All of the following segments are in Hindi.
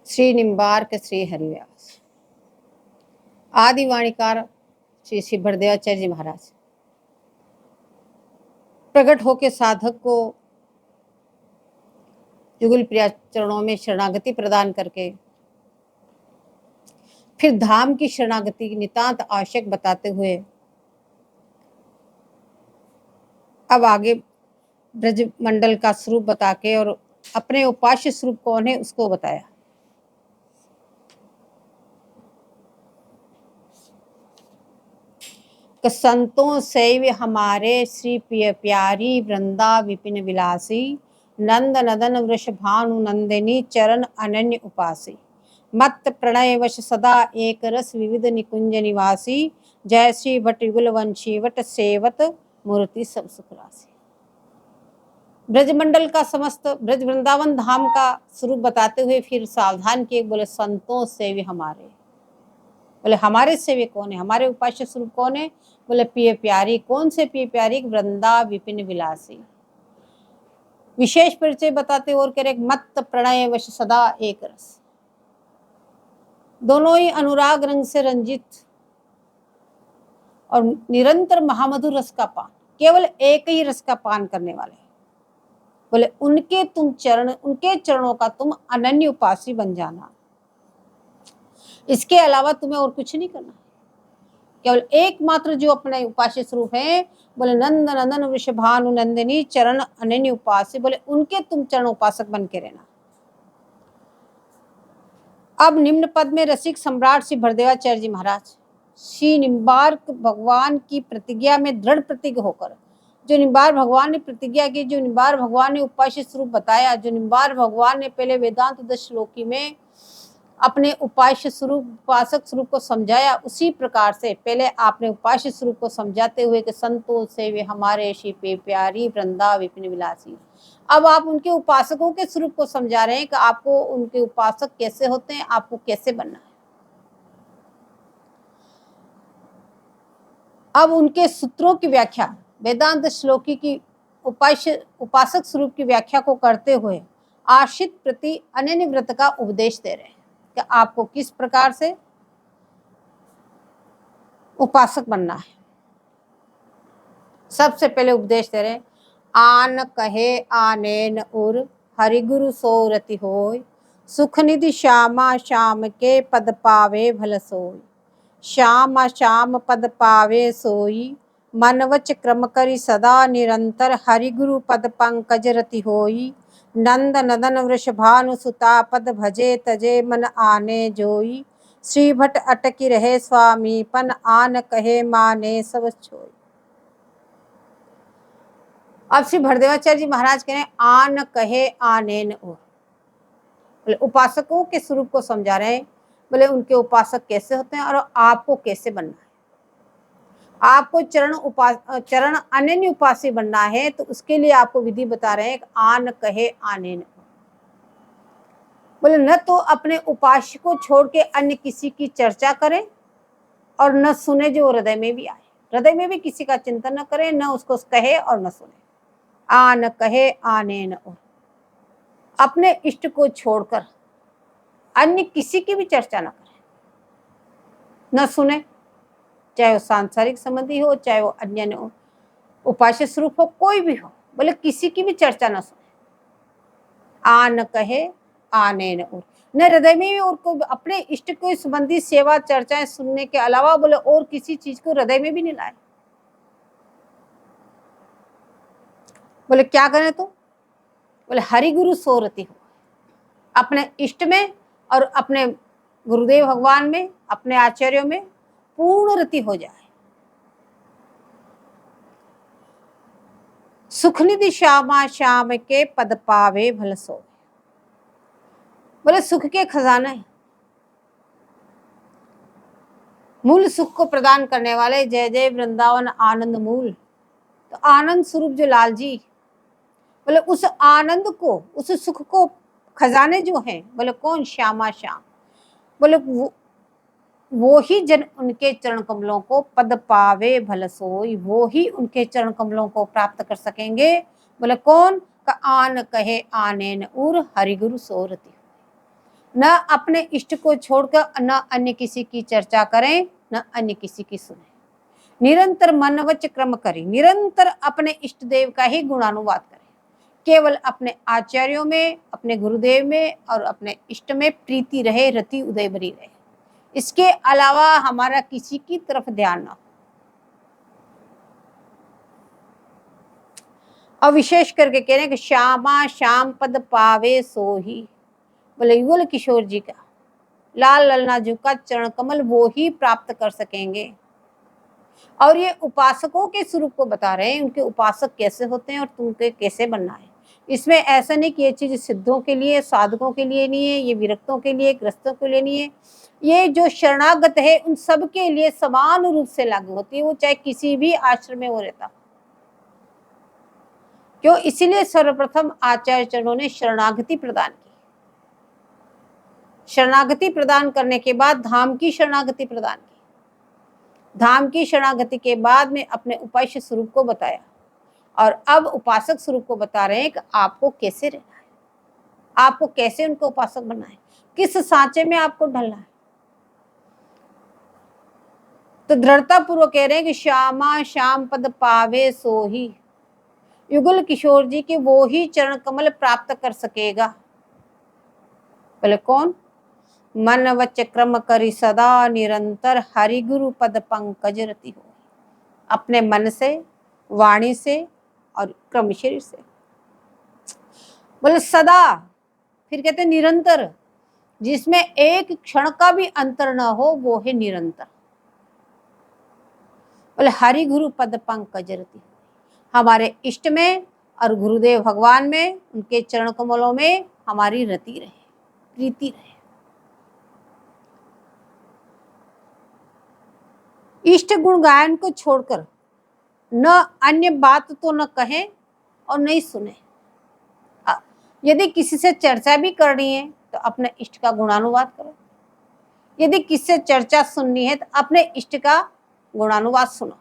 श्री निम्बार्क श्री हरिव्यास। आदि वाणीकार श्री श्री भरदेवाचार्य जी महाराज प्रकट होके साधक को युगल प्रिया चरणों में शरणागति प्रदान करके फिर धाम की शरणागति की नितांत आवश्यक बताते हुए अब आगे ब्रज मंडल का स्वरूप बता के और अपने उपास्य स्वरूप कौन है उसको बताया। संतों सेव्य हमारे श्री प्रिय प्यारी वृंदा विपिन विलासी नंद नदन वृषभानु नंदिनी चरण अनन्य उपासी मत प्रणय वश सदा एक रस विविध निकुंज निवासी जय श्री भट्ट युगल वंशी वट सेवत मूर्ति सब सुख राशि। ब्रजमंडल का समस्त ब्रज वृंदावन धाम का स्वरूप बताते हुए फिर सावधान किए, बोले संतों सेव्य हमारे। बोले हमारे सेव्य कौन है, हमारे उपास्य स्वरूप कौन है? बोले प्रिय प्यारी। कौन से प्रिय प्यारी? वृंदा विपिन विलासी। विशेष परिचय बताते और कह रहे मत प्रणय वश सदा एक रस। दोनों ही अनुराग रंग से रंजित और निरंतर महामधुर रस का पान, केवल एक ही रस का पान करने वाले। बोले उनके तुम चरण, उनके चरणों का तुम अनन्य उपासी बन जाना। इसके अलावा तुम्हें और कुछ नहीं करना, केवल एकमात्र जो अपने उपास्य स्वरूप है, बोले नंद नंदन वृषभानु नंदिनी चरण अनन्य उपासी। बोले उनके तुम चरण उपासक बन के रहना। अब निम्न पद में रसिक सम्राट श्री भरदेवाचार्य जी महाराज श्री निम्बार्क भगवान की प्रतिज्ञा में दृढ़ प्रतिज्ञ होकर, जो निम्बार भगवान ने प्रतिज्ञा की, जो निम्बार भगवान ने उपास्य स्वरूप बताया, जो निम्बार भगवान ने पहले वेदांत 10 श्लोकी में अपने उपास्य स्वरूप उपासक स्वरूप को समझाया, उसी प्रकार से पहले आपने उपास्य स्वरूप को समझाते हुए कि संतों सेव्य हमारे श्री पे प्यारी वृंदा विपिन विलासी। अब आप उनके उपासकों के स्वरूप को समझा रहे हैं कि आपको उनके उपासक कैसे होते हैं, आपको कैसे बनना है। अब उनके सूत्रों की व्याख्या, वेदांत श्लोकी की उपासक स्वरूप की व्याख्या को करते हुए आश्रित प्रति अनन्य व्रत का उपदेश दे रहे हैं कि आपको किस प्रकार से उपासक बनना है। सबसे पहले उपदेश दे रहे, आन कहे आनेन उर हरिगुरु सोरति होय सुख निधि श्यामा श्याम के पद पावे भल सोय। श्याम श्याम पद पावे सोई मन वच क्रम करी सदा निरंतर हरिगुरु पद पंकज रति होई। नंद नदन वृषभानु सुता पद भजे तजे मन आने जोई। श्री भट्ट अटकी रहे स्वामी पन आन कहे माने सब छोई। अब श्री भरदेवाचार्य जी महाराज कह रहे आन कहे आनेन ओर, बोले उपासकों के स्वरूप को समझा रहे हैं। बोले उनके उपासक कैसे होते हैं और आपको कैसे बनना है। आपको चरण अनन्य उपासी बनना है तो उसके लिए आपको विधि बता रहे हैं। आन कहे आनेन, बोले न तो अपने उपास्य को छोड़ के अन्य किसी की चर्चा करें और न सुने जो हृदय में भी आए, हृदय में भी किसी का चिंतन न करें, न उसको कहे और न सुने। आन कहे आनेन और, अपने इष्ट को छोड़कर अन्य किसी की भी चर्चा न करें, न सुने, चाहे वो सांसारिक संबंधी हो, चाहे वो अन्य हो, उपास्य स्वरूप हो, कोई भी हो, बोले किसी की भी चर्चा न सुने। आन कहे आनेन और, न हृदय में भी और को अपने इष्ट को संबंधी सेवा चर्चाएं सुनने के अलावा बोले और किसी चीज को हृदय में भी नहीं लाए। बोले क्या करें तो? बोले हरिगुरु सोरति हो, अपने इष्ट में और अपने गुरुदेव भगवान में, अपने आचार्यों में पूर्ण रति हो जाए। सुखनिधि श्यामा श्याम के पद पावे भल सोए। बोले सुख के खजाने, मूल सुख को प्रदान करने वाले जय जय वृंदावन आनंद मूल, तो आनंद स्वरूप जो लाल जी, बोले उस आनंद को, उस सुख को खजाने जो हैं, बोले कौन? श्यामा श्याम। बोले वो ही जन उनके चरण कमलों को पद पावे भल सोई, वो ही उनके चरण कमलों को प्राप्त कर सकेंगे। बोले कौन? का आन कहे आनेन उर हरिगुरु सोरति। न अपने इष्ट को छोड़कर न अन्य किसी की चर्चा करें, न अन्य किसी की सुने। निरंतर मनवच क्रम करें, निरंतर अपने इष्ट देव का ही गुणानुवाद करें। केवल अपने आचार्यों में, अपने गुरुदेव में और अपने इष्ट में प्रीति रहे, रति उदय बनी रहे। इसके अलावा हमारा किसी की तरफ ध्यान ना हो। और विशेष करके कह रहे हैं कि श्यामा श्याम पद पावे सोही, बोले युगल किशोर जी का लाल ललना जी का चरण कमल वो ही प्राप्त कर सकेंगे। और ये उपासकों के स्वरूप को बता रहे हैं, उनके उपासक कैसे होते हैं और तुमके कैसे बनना है। इसमें ऐसा नहीं कि ये चीज सिद्धों के लिए, साधकों के लिए नहीं है, ये विरक्तों के लिए, ग्रस्तों के लिए नहीं है। ये जो शरणागत है उन सब के लिए समान रूप से लागू होती है, वो चाहे किसी भी आश्रम में वो रहता। क्यों? इसीलिए सर्वप्रथम आचार्य चरणों ने शरणागति प्रदान की। शरणागति प्रदान करने के बाद धाम की शरणागति प्रदान की। धाम की शरणागति के बाद में अपने उपास्य स्वरूप को बताया और अब उपासक स्वरूप को बता रहे हैं कि आपको कैसे रहना है, आपको कैसे उनको उपासक बनना है, किस सांचे में आपको ढलना है। तो दृढ़ता पूर्वक कह रहे हैं कि श्यामा श्याम पद पावे सोही, युगल किशोर जी के वो ही चरण कमल प्राप्त कर सकेगा। बोले कौन? मन वच क्रम करी सदा निरंतर हरि गुरु पद पंकज रति हो। अपने मन से, वाणी से और क्रम शरीर से। बोले सदा, फिर कहते निरंतर, जिसमें एक क्षण का भी अंतर ना हो वो है निरंतर। बोले हरि गुरु पद पंकज रति, हमारे इष्ट में और गुरुदेव भगवान में, उनके चरण कमलों में हमारी रति रहे, प्रीति रहे। इष्ट गुण गायन को छोड़कर न अन्य बात तो न कहें और नहीं सुने। यदि किसी से चर्चा भी करनी है तो अपने इष्ट का गुणानुवाद करो। यदि किसी से चर्चा सुननी है तो अपने इष्ट का गुणानुवाद सुनो।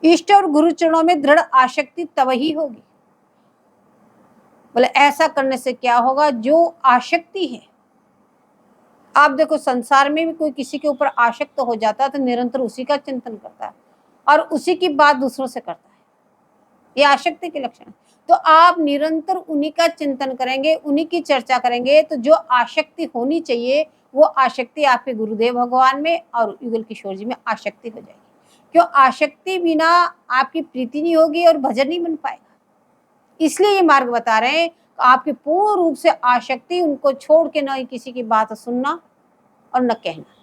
इष्ट और गुरु चरणों में दृढ़ आसक्ति तब ही होगी। बोले ऐसा करने से क्या होगा? जो आसक्ति है, आप देखो संसार में भी कोई किसी के ऊपर आसक्त हो जाता है तो निरंतर उसी का चिंतन करता है और उसी की बात दूसरों से करता है। ये आसक्ति के लक्षण है। तो आप निरंतर उन्हीं का चिंतन करेंगे, उन्हीं की चर्चा करेंगे, तो जो आसक्ति होनी चाहिए वो आसक्ति आपके गुरुदेव भगवान में और युगल किशोर जी में आसक्ति हो जाएगी। क्यों? आसक्ति बिना आपकी प्रीति नहीं होगी और भजन नहीं बन पाएगा। इसलिए ये मार्ग बता रहे हैं, आपके पूर्ण रूप से आसक्ति, उनको छोड़ के न किसी की बात सुनना और न कहना।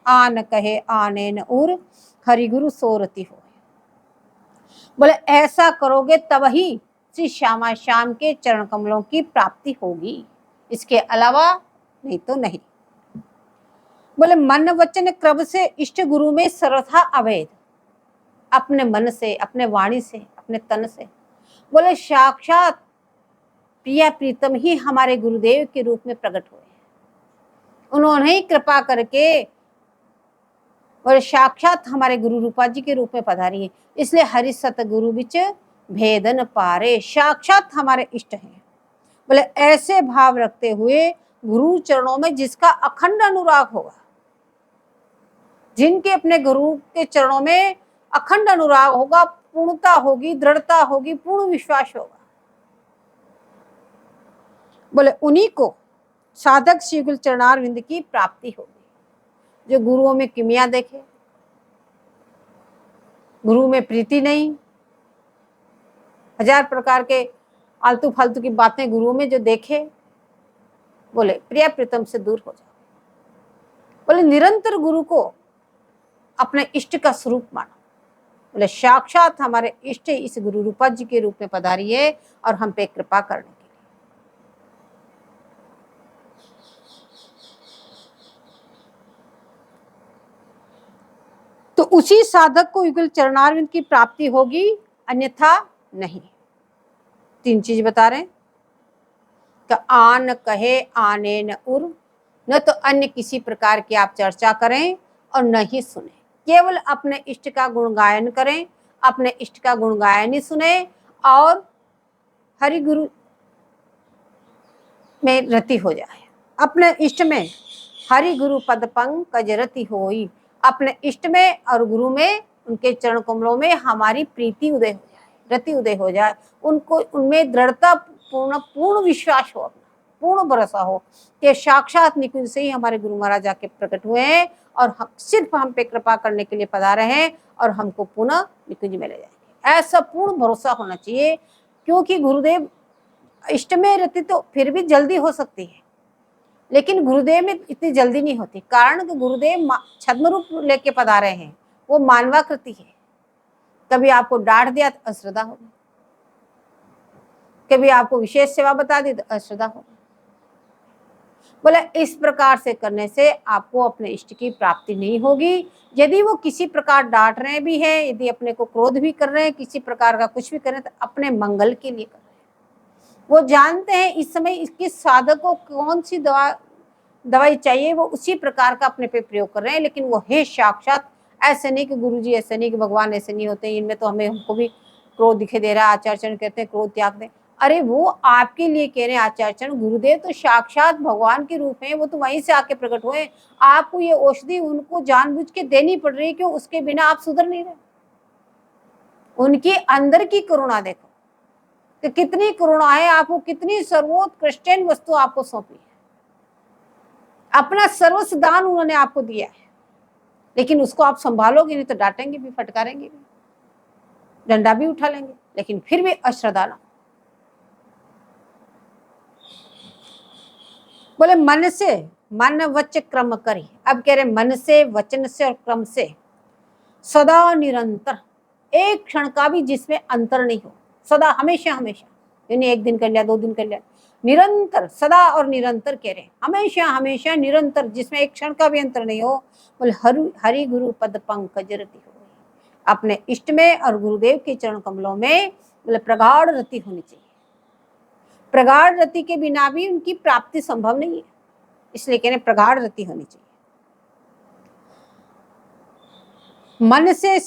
आ न कहे आने न उर, हरि गुरु सोरति हो। बोले ऐसा करोगे तब ही श्री श्यामा श्याम के चरण कमलों की प्राप्ति होगी, इसके अलावा नहीं तो नहीं। बोले मन वचन क्रम से इष्ट गुरु में सर्वथा अवैध, अपने मन से, अपने वाणी से, अपने तन से। बोले साक्षात प्रिया प्रीतम ही हमारे गुरुदेव के रूप में प्रकट हुए, उन्होंने ही कृपा करके और साक्षात हमारे गुरु रूपा जी के रूप में पधारी है। इसलिए हरि सतगुरु बिच भेदन पारे, साक्षात हमारे इष्ट हैं। बोले ऐसे भाव रखते हुए गुरु चरणों में जिसका अखंड अनुराग होगा, जिनके अपने गुरु के चरणों में अखंड अनुराग होगा, पूर्णता होगी, दृढ़ता होगी, पूर्ण विश्वास होगा, बोले उन्हीं को साधक श्रीगुल चरणारविंद की प्राप्ति होगी। जो गुरुओं में किमिया देखे, गुरु में प्रीति नहीं, हजार प्रकार के आलतू फालतू की बातें गुरुओं में जो देखे, बोले प्रिया प्रीतम से दूर हो जाओ। बोले निरंतर गुरु को अपने इष्ट का स्वरूप मानो। बोले साक्षात हमारे इष्ट इस गुरु रूपा जी के रूप में पधारी है और हम पे कृपा करने के लिए। तो उसी साधक को युगल चरणारविंद की प्राप्ति होगी, अन्यथा नहीं। तीन चीज बता रहे हैं कि आन कहे आने न उर, न तो अन्य किसी प्रकार की आप चर्चा करें और न ही सुने। केवल अपने इष्ट का गुण गायन करें, अपने इष्ट का गुण गायन ही सुने और हरि गुरु में रति हो जाए। अपने इष्ट में हरि गुरु पद पंकज रति होई, अपने इष्ट में और गुरु में, उनके चरण कमलों में हमारी प्रीति उदय हो जाए, रति उदय हो जाए, उनको उनमें दृढ़ता पूर्ण विश्वास हो, अपना पूर्ण भरोसा हो कि साक्षात निकुंज से ही हमारे गुरु महाराज आके प्रकट हुए हैं और सिर्फ हम पे कृपा करने के लिए पधारे हैं और हमको पुनः निकुंज में ले जाएंगे। ऐसा पूर्ण भरोसा होना चाहिए, क्योंकि गुरुदेव इष्ट में रति तो फिर भी जल्दी हो सकती है, लेकिन गुरुदेव में इतनी जल्दी नहीं होती। कारण कि गुरुदेव छद्म रूप लेके पधारे हैं, वो मानवाकृति है। कभी आपको डांट दिया तो अश्रद्धा होगी, कभी आपको विशेष सेवा बता दी तो अश्रद्धा होगी। बोले इस प्रकार से करने से आपको अपने इष्ट की प्राप्ति नहीं होगी। यदि वो किसी प्रकार डांट रहे भी हैं, यदि अपने को क्रोध भी कर रहे हैं, किसी प्रकार का कुछ भी कर रहे हैं, तो अपने मंगल के लिए कर रहे हैं। वो जानते हैं इस समय इसके साधक को कौन सी दवाई चाहिए, वो उसी प्रकार का अपने पे प्रयोग कर रहे हैं। लेकिन वो है साक्षात, ऐसे नहीं कि गुरुजी ऐसे नहीं, कि भगवान ऐसे नहीं होते, इनमें तो हमको भी क्रोध दिखाई दे रहा है। आचार्य कहते हैं क्रोध त्याग दें। अरे वो आपके लिए कह रहे हैं आचार्य, गुरुदेव तो साक्षात भगवान के रूप में, वो तो वहीं से आके प्रकट हुए। आपको ये औषधि उनको जानबूझ के देनी पड़ रही है, क्यों? उसके बिना आप सुधर नहीं रहे। उनकी अंदर की करुणा देखो कि कितनी करुणा है, आपको कितनी सर्वोत्कृष्ट वस्तु आपको सौंपी है, अपना सर्वस्व दान उन्होंने आपको दिया है। लेकिन उसको आप संभालोगे नहीं तो डांटेंगे भी, फटकारेंगे भी, डंडा भी उठा लेंगे, लेकिन फिर भी अश्रद्धा ना। बोले मन से मन वच क्रम करी। अब कह रहे मन से, वचन से और क्रम से सदा निरंतर, एक क्षण का भी जिसमें अंतर नहीं हो, सदा हमेशा हमेशा, यानी एक दिन कर लिया, 2 दिन कर लिया, निरंतर, सदा और निरंतर कह रहे, हमेशा हमेशा निरंतर, जिसमें एक क्षण का भी अंतर नहीं हो। बोले हरि गुरु पद पंकज रति हो, अपने इष्ट में और गुरुदेव के चरण कमलों में बोले प्रगाढ़ रति होनी चाहिए। प्रगाढ़ रति के बिना भी उनकी प्राप्ति संभव नहीं है, इसलिए कह रहे प्रगाढ़ रति होनी चाहिए। मन से,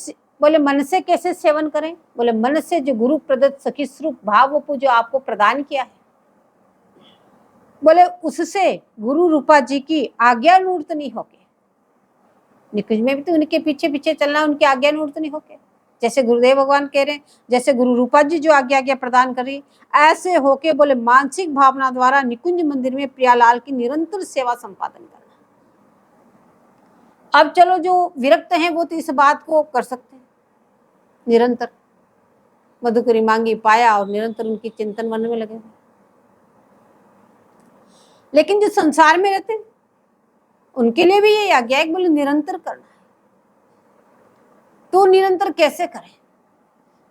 बोले मन से कैसे सेवन करें? बोले मन से जो गुरु प्रदत्त सखी स्वरूप भाव वपु जो आपको प्रदान किया है, बोले उससे गुरु रूपा जी की आज्ञानुवर्त नहीं होके, निकुंज में भी तो उनके पीछे पीछे चलना, उनकी आज्ञानुवर्त नहीं होके। जैसे गुरुदेव भगवान कह रहे हैं, जैसे गुरु रूपा जी जो आज्ञा प्रदान करी, ऐसे होके बोले मानसिक भावना द्वारा निकुंज मंदिर में प्रियालाल की निरंतर सेवा संपादन करना। अब चलो जो विरक्त हैं वो तो इस बात को कर सकते हैं, निरंतर मधुकरी मांगी पाया और निरंतर उनकी चिंतन मन में लगे। लेकिन जो संसार में रहते हैं उनके लिए भी ये आज्ञा है, बोले निरंतर करना है। तो निरंतर कैसे करें?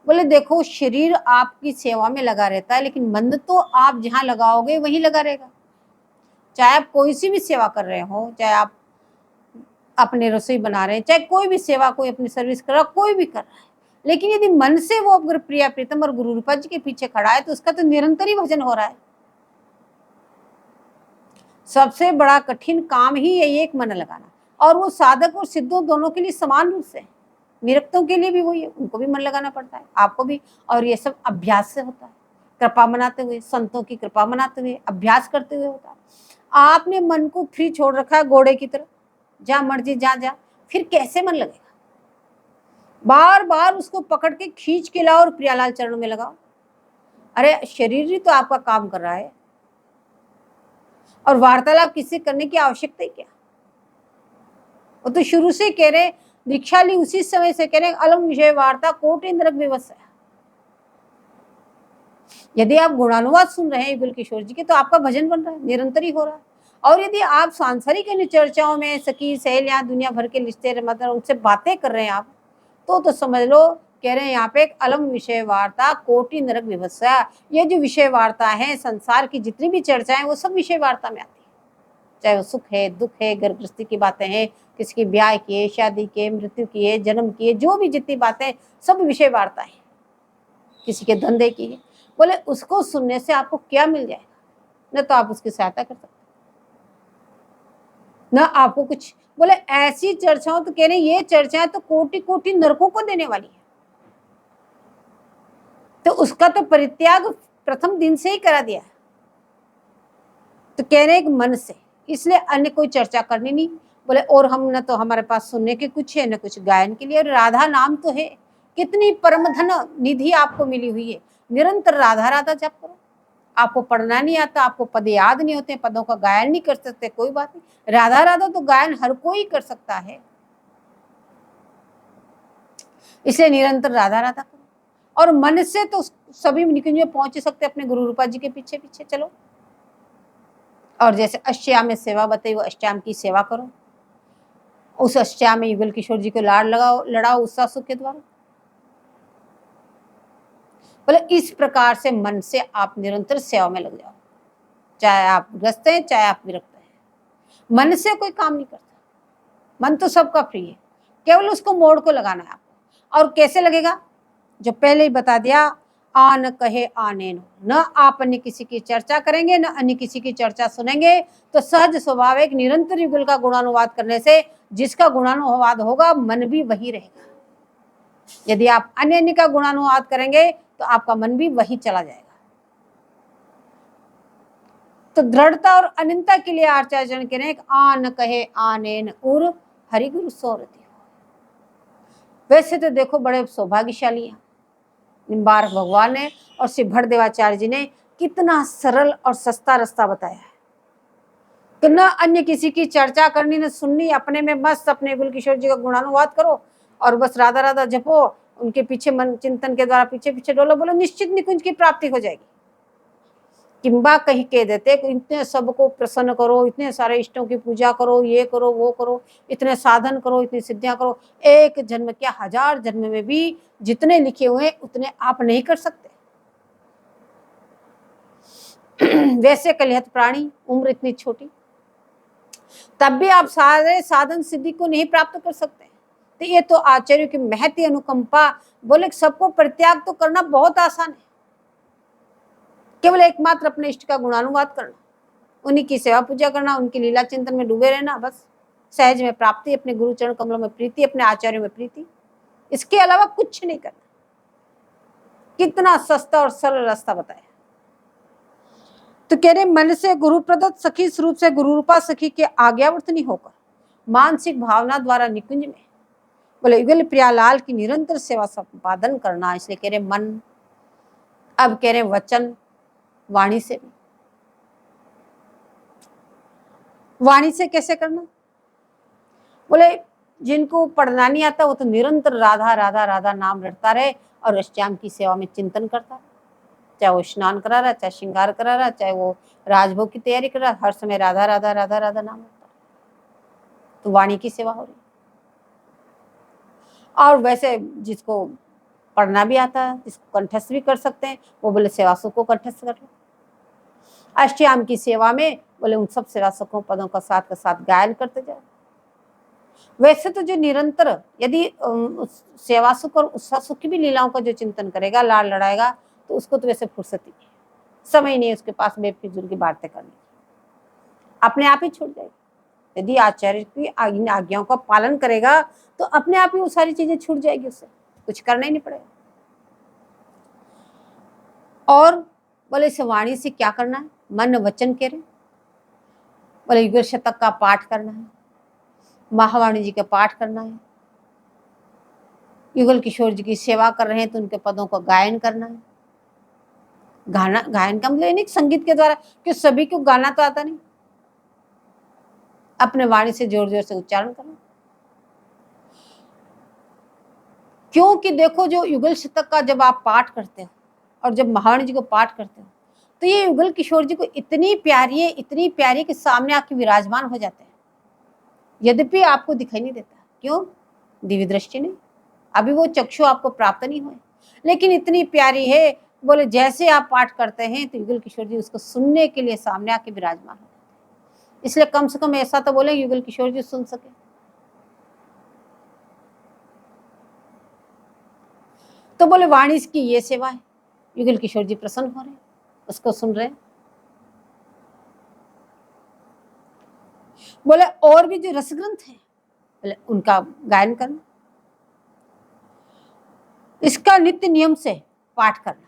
बोले देखो शरीर आपकी सेवा में लगा रहता है, लेकिन मन तो आप जहां लगाओगे वहीं लगा रहेगा। चाहे आप कोई सी भी सेवा कर रहे हो, चाहे आप अपने रसोई बना रहे हैं, चाहे कोई भी सेवा, कोई अपनी सर्विस कर रहा, कोई भी कर रहा है, लेकिन यदि मन से वो अगर प्रिया प्रीतम और गुरु रूपा जी के पीछे खड़ा है तो उसका तो निरंतर ही भजन हो रहा है। सबसे बड़ा कठिन काम ही है एक मन लगाना, और वो साधक और सिद्धों दोनों के लिए समान रूप से, विरक्तों के लिए भी वही है, उनको भी मन लगाना पड़ता है, आपको भी। और ये सब अभ्यास से होता है, कृपा मनाते हुए, संतों की कृपा मनाते हुए, अभ्यास करते हुए होता है। आपने मन को फ्री छोड़ रखा है घोड़े की तरह, जहां मर्जी जा, फिर कैसे मन लगेगा? बार बार उसको पकड़ के खींच के लाओ और प्रियालाल चरणों में लगाओ। अरे शरीर ही तो आपका काम कर रहा है, और वार्तालाप किससे करने की आवश्यकता है क्या? वो तो शुरू से कह रहे, दीक्षा ली उसी समय से कह रहे अलम विषय वार्ता कोटि नरक विवश है। यदि आप गुणानुवाद सुन रहे हैं युगल किशोर जी के, तो आपका भजन बन रहा है, निरंतर ही हो रहा है। और यदि आप सांसारिक चर्चाओं में सखी सहेलियां दुनिया भर के रिश्ते मतलब उनसे बातें कर रहे हैं आप, तो समझ लो कह रहे हैं यहाँ पे एक अलम विषय वार्ता कोटि नरक विभत्सा। ये जो विषय वार्ता है, संसार की जितनी भी चर्चाएं, वो सब विषय वार्ता में आती है। चाहे वो सुख है, दुख है, घर गृहस्थी की बातें हैं, किसी की ब्याह की है, शादी की है, मृत्यु की है, जन्म की है, जो भी जितनी बातें सब विषय वार्ता है, किसी के धंधे की है। बोले उसको सुनने से आपको क्या मिल जाएगा? न तो आप उसकी सहायता कर सकते, न आपको कुछ। बोले ऐसी चर्चाओं तो कह रहे ये चर्चाएं तो कोटि कोटि नरकों को देने वाली है, तो उसका तो परित्याग प्रथम दिन से ही करा दिया है। तो कह रहे मन से, इसलिए अन्य कोई चर्चा करनी नहीं। बोले और हम न तो हमारे पास सुनने के कुछ है न कुछ गायन के लिए, और राधा नाम तो है, कितनी परम धन निधि आपको मिली हुई है। निरंतर राधा राधा जप करो। आपको पढ़ना नहीं आता, आपको पद याद नहीं होते, पदों का गायन नहीं कर सकते, कोई बात नहीं, राधा राधा तो गायन हर कोई कर सकता है। इसलिए निरंतर राधा राधा करो। और मन से तो सभी निकुंज में पहुंच सकते अपने गुरु रूपा जी के पीछे पीछे चलो। और जैसे अष्टयाम में सेवा बताई, वो अष्टयाम की सेवा करो। उस अष्टयाम में युगल किशोर जी को लाड़ लगाओ, लड़ाओ उत्साह सुख के द्वारा। बोले इस प्रकार से मन से आप निरंतर सेवा में लग जाओ, चाहे आप ग्रस्त हैं चाहे आप विरक्त हैं। मन से कोई काम नहीं करता, मन तो सबका प्रिय है, केवल उसको मोड़ को लगाना है आपको। और कैसे लगेगा, जो पहले ही बता दिया, आन कहे आने न आप अन्य किसी की चर्चा करेंगे न अन्य किसी की चर्चा सुनेंगे, तो सहज स्वाभाविक निरंतर युगल का गुणानुवाद करने से जिसका गुणानुवाद होगा मन भी वही रहेगा। यदि आप अन्य अन्य का गुणानुवाद करेंगे तो आपका मन भी वही चला जाएगा। तो दृढ़ता और अनंतता के लिए आचार्य कह रहे हैं, आन कहे आनेन उर हरिगुरु सोरति। वैसे तो देखो बड़े सौभाग्यशाली हैं, निम्बार्क भगवान ने और श्री भट्टदेवाचार्य जी ने कितना सरल और सस्ता रास्ता बताया है कि न अन्य किसी की चर्चा करनी न सुननी, अपने में मस्त अपने गुल किशोर जी का गुणानुवाद करो और बस राधा राधा जपो, उनके पीछे मन चिंतन के द्वारा पीछे पीछे डोलो, बोलो निश्चित निकुंज की प्राप्ति हो जाएगी। किंबा कहीं कह देते कि इतने सबको प्रसन्न करो, इतने सारे इष्टों की पूजा करो, ये करो वो करो, इतने साधन करो, इतनी सिद्धियां करो, एक जन्म क्या 1000 जन्म में भी जितने लिखे हुए उतने आप नहीं कर सकते। वैसे कलिहत प्राणी, उम्र इतनी छोटी, तब भी आप सारे साधन सिद्धि को नहीं प्राप्त कर सकते। तो ये तो आचार्य की महती अनुकंपा। बोले सबको परित्याग तो करना बहुत आसान है, केवल एकमात्र अपने इष्ट का गुणानुवाद करना, उन्हीं की सेवा पूजा करना, उनकी लीला चिंतन में डूबे रहना, बस सहज में प्राप्ति, अपने गुरु चरण कमलों में प्रीति, अपने आचार्य में प्रीति, इसके अलावा कुछ नहीं करना। कितना सस्ता और सरल रास्ता बताया। तो कह रहे मन से गुरु प्रदत्त सखी स्वरूप से गुरु रूपा सखी के आज्ञावर्तनी होकर मानसिक भावना द्वारा निकुंज में बोले युगल प्रियालाल की निरंतर सेवा संपादन करना। इसलिए कह रहे मन, अब कह रहे वचन, वाणी से भी। वाणी से कैसे करना, बोले जिनको पढ़ना नहीं आता वो तो निरंतर राधा राधा राधा नाम रटता रहे और अष्टयाम की सेवा में चिंतन करता रहे, चाहे वो स्नान करा रहा, चाहे श्रृंगार करा रहा, चाहे वो राजभोग की तैयारी कर रहा, हर समय राधा राधा राधा राधा नाम रटता रहे, तो वाणी की सेवा हो रही। और वैसे जिसको पढ़ना भी आता है, जिसको कंठस्थ भी कर सकते हैं, वो बोले सेवासुख को कंठस्थ कर लो। अष्टयाम की सेवा में बोले उन सब सेवासुखों पदों का साथ गायन करते जाओ। वैसे तो जो निरंतर यदि सेवासुख और उत्साह की भी लीलाओं का जो चिंतन करेगा, लाड़ लड़ाएगा, तो उसको तो वैसे फुर्सत ही नहीं, समय नहीं उसके पास बेफिजूल की बातें करने, अपने आप ही छूट जाएगी। यदि आचार्य की इन आज्ञाओं का पालन करेगा तो अपने आप ही वो सारी चीजें छूट जाएगी, उससे कुछ करना ही नहीं पड़ेगा। और बोले इस वाणी से क्या करना है, मन वचन कह रहे, बोले युगल शतक का पाठ करना है, महावाणी जी का पाठ करना है, युगल किशोर जी की सेवा कर रहे हैं तो उनके पदों का गायन करना है। गाना, गायन का मतलब नहीं संगीत के द्वारा, कि सभी को गाना तो आता नहीं, अपने वाणी से जोर जोर से उच्चारण करना। क्योंकि देखो जो युगल शतक का जब आप पाठ करते हो और जब महावाणी जी को पाठ करते हो तो ये युगल किशोर जी को इतनी प्यारी है, इतनी प्यारी कि सामने आके विराजमान हो जाते हैं, यद्यपि आपको दिखाई नहीं देता। क्यों, दिव्य दृष्टि नहीं, अभी वो चक्षु आपको प्राप्त नहीं हुए, लेकिन इतनी प्यारी है। बोले जैसे आप पाठ करते हैं तो युगल किशोर जी उसको सुनने के लिए सामने आके विराजमान हो जाते हैं। इसलिए कम से कम ऐसा तो बोले युगल किशोर जी सुन सके। तो बोले वाणी की ये सेवा है, युगल किशोर जी प्रसन्न हो रहे हैं, उसको सुन रहे हैं। बोले और भी जो रसग्रंथ है बोले उनका गायन करना, इसका नित्य नियम से पाठ करना।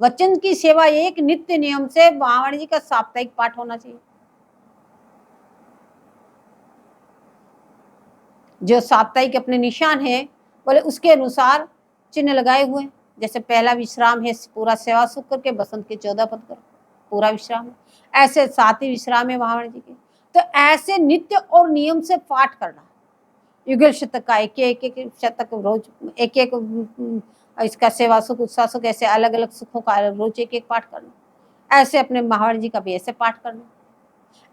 वचन की सेवा एक नित्य नियम से महावाणी जी का साप्ताहिक पाठ होना चाहिए। जो साप्ताहिक अपने निशान है बोले उसके अनुसार चिन्ह लगाए हुए, जैसे पहला विश्राम है पूरा सेवा सुख करके बसंत के 14 पद कर पूरा विश्राम है, ऐसे 7 ही विश्राम है महावाणी जी के। तो ऐसे नित्य और नियम से पाठ करना, युगल शतक का एक शतक रोज एक इसका सेवा सुख उत्साह सुख ऐसे अलग अलग सुखों का रोज एक पाठ करना, ऐसे अपने महावाणी जी का भी ऐसे पाठ करना,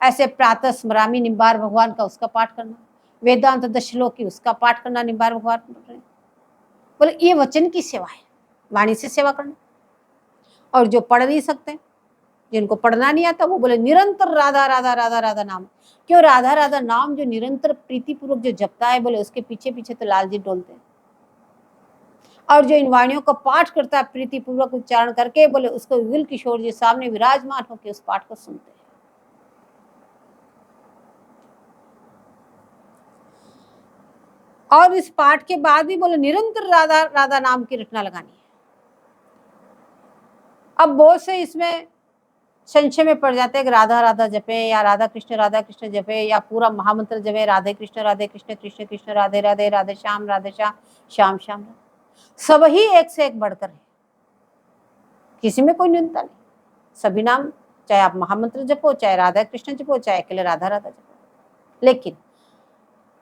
ऐसे प्रातः स्मरामी निम्बार भगवान का उसका पाठ करना, वेदांत दशलोक की उसका पाठ करना निम्बार भगवान। बोले ये वचन की सेवा है, वाणी से सेवा करना। और जो पढ़ नहीं सकते, जिनको पढ़ना नहीं आता, वो बोले निरंतर राधा राधा राधा राधा नाम। क्यों राधा राधा नाम जो निरंतर प्रीतिपूर्वक जो जपता है, बोले उसके पीछे पीछे तो लाल जी डोलते हैं। और जो इन वाणियों का पाठ करता है प्रीतिपूर्वक उच्चारण करके, बोले उसको युगल किशोर जी सामने विराजमान होकर उस पाठ को सुनते हैं। और इस पाठ के बाद भी बोले निरंतर राधा राधा नाम की रटना लगानी है। अब बहुत से इसमें संशय में पड़ जाते हैं कि राधा राधा जपे या राधा कृष्ण जपे या पूरा महामंत्र जपे राधे कृष्ण कृष्ण कृष्ण राधे राधे राधे श्याम श्याम श्याम। सब ही एक से एक बढ़कर है, किसी में कोई न्यूनता नहीं। सभी नाम, चाहे आप महामंत्र जपो, चाहे राधा कृष्ण जपो, चाहे अकेले राधा राधा जपो। लेकिन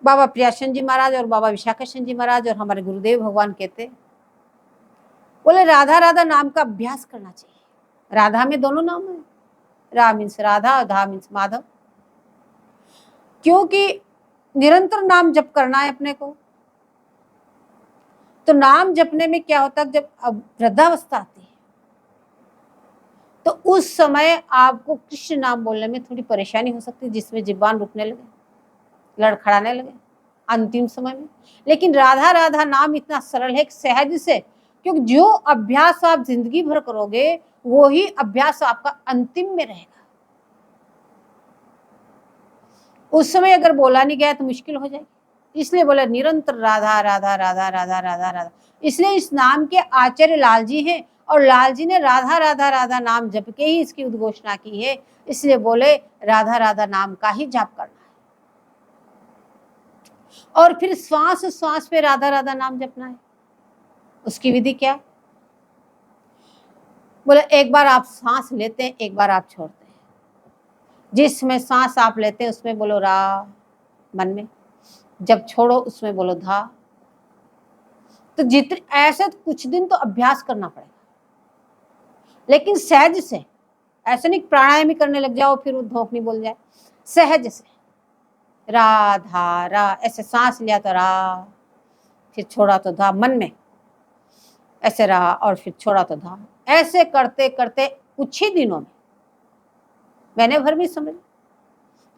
बाबा प्रियाशन जी महाराज और बाबा विशाखाशन जी महाराज और हमारे गुरुदेव भगवान कहते, बोले राधा राधा नाम का अभ्यास करना चाहिए। राधा में दोनों नाम है, रा मीन्स राधा और धा मीन्स माधव, क्योंकि निरंतर नाम जप करना है अपने को। तो नाम जपने में क्या होता है, जब वृद्धावस्था आती है तो उस समय आपको कृष्ण नाम बोलने में थोड़ी परेशानी हो सकती है, जिसमें जिब्बान रुकने लगे, लड़खड़ाने लगे अंतिम समय में। लेकिन राधा राधा नाम इतना सरल है, सहज से, क्योंकि जो अभ्यास आप जिंदगी भर करोगे वो ही अभ्यास आपका अंतिम में रहेगा। उस समय अगर बोला नहीं गया तो मुश्किल हो जाएगी। इसलिए बोला निरंतर राधा राधा राधा राधा राधा राधा। इसलिए इस नाम के आचार्य लाल जी हैं और लाल जी ने राधा राधा राधा नाम जप के ही इसकी उद्घोषणा की है। इसलिए बोले राधा राधा नाम का ही जाप करना है। और फिर श्वास श्वास पे राधा राधा नाम जपना है। उसकी विधि क्या है, बोले एक बार आप सांस लेते हैं, एक बार आप छोड़ते हैं। जिसमें सांस आप लेते हैं उसमें बोलो रा मन में, जब छोड़ो उसमें बोलो धा। तो जितने ऐसे कुछ दिन तो अभ्यास करना पड़ेगा, लेकिन सहज से, ऐसे नहीं प्राणायाम करने लग जाओ फिर धोख नहीं बोल जाए। सहज से राधा रा, ऐसे सांस लिया तो रा, फिर छोड़ा तो धा, मन में ऐसे रहा और फिर छोड़ा तो धा। ऐसे करते करते कुछ ही दिनों में, महीने भर भी समझ,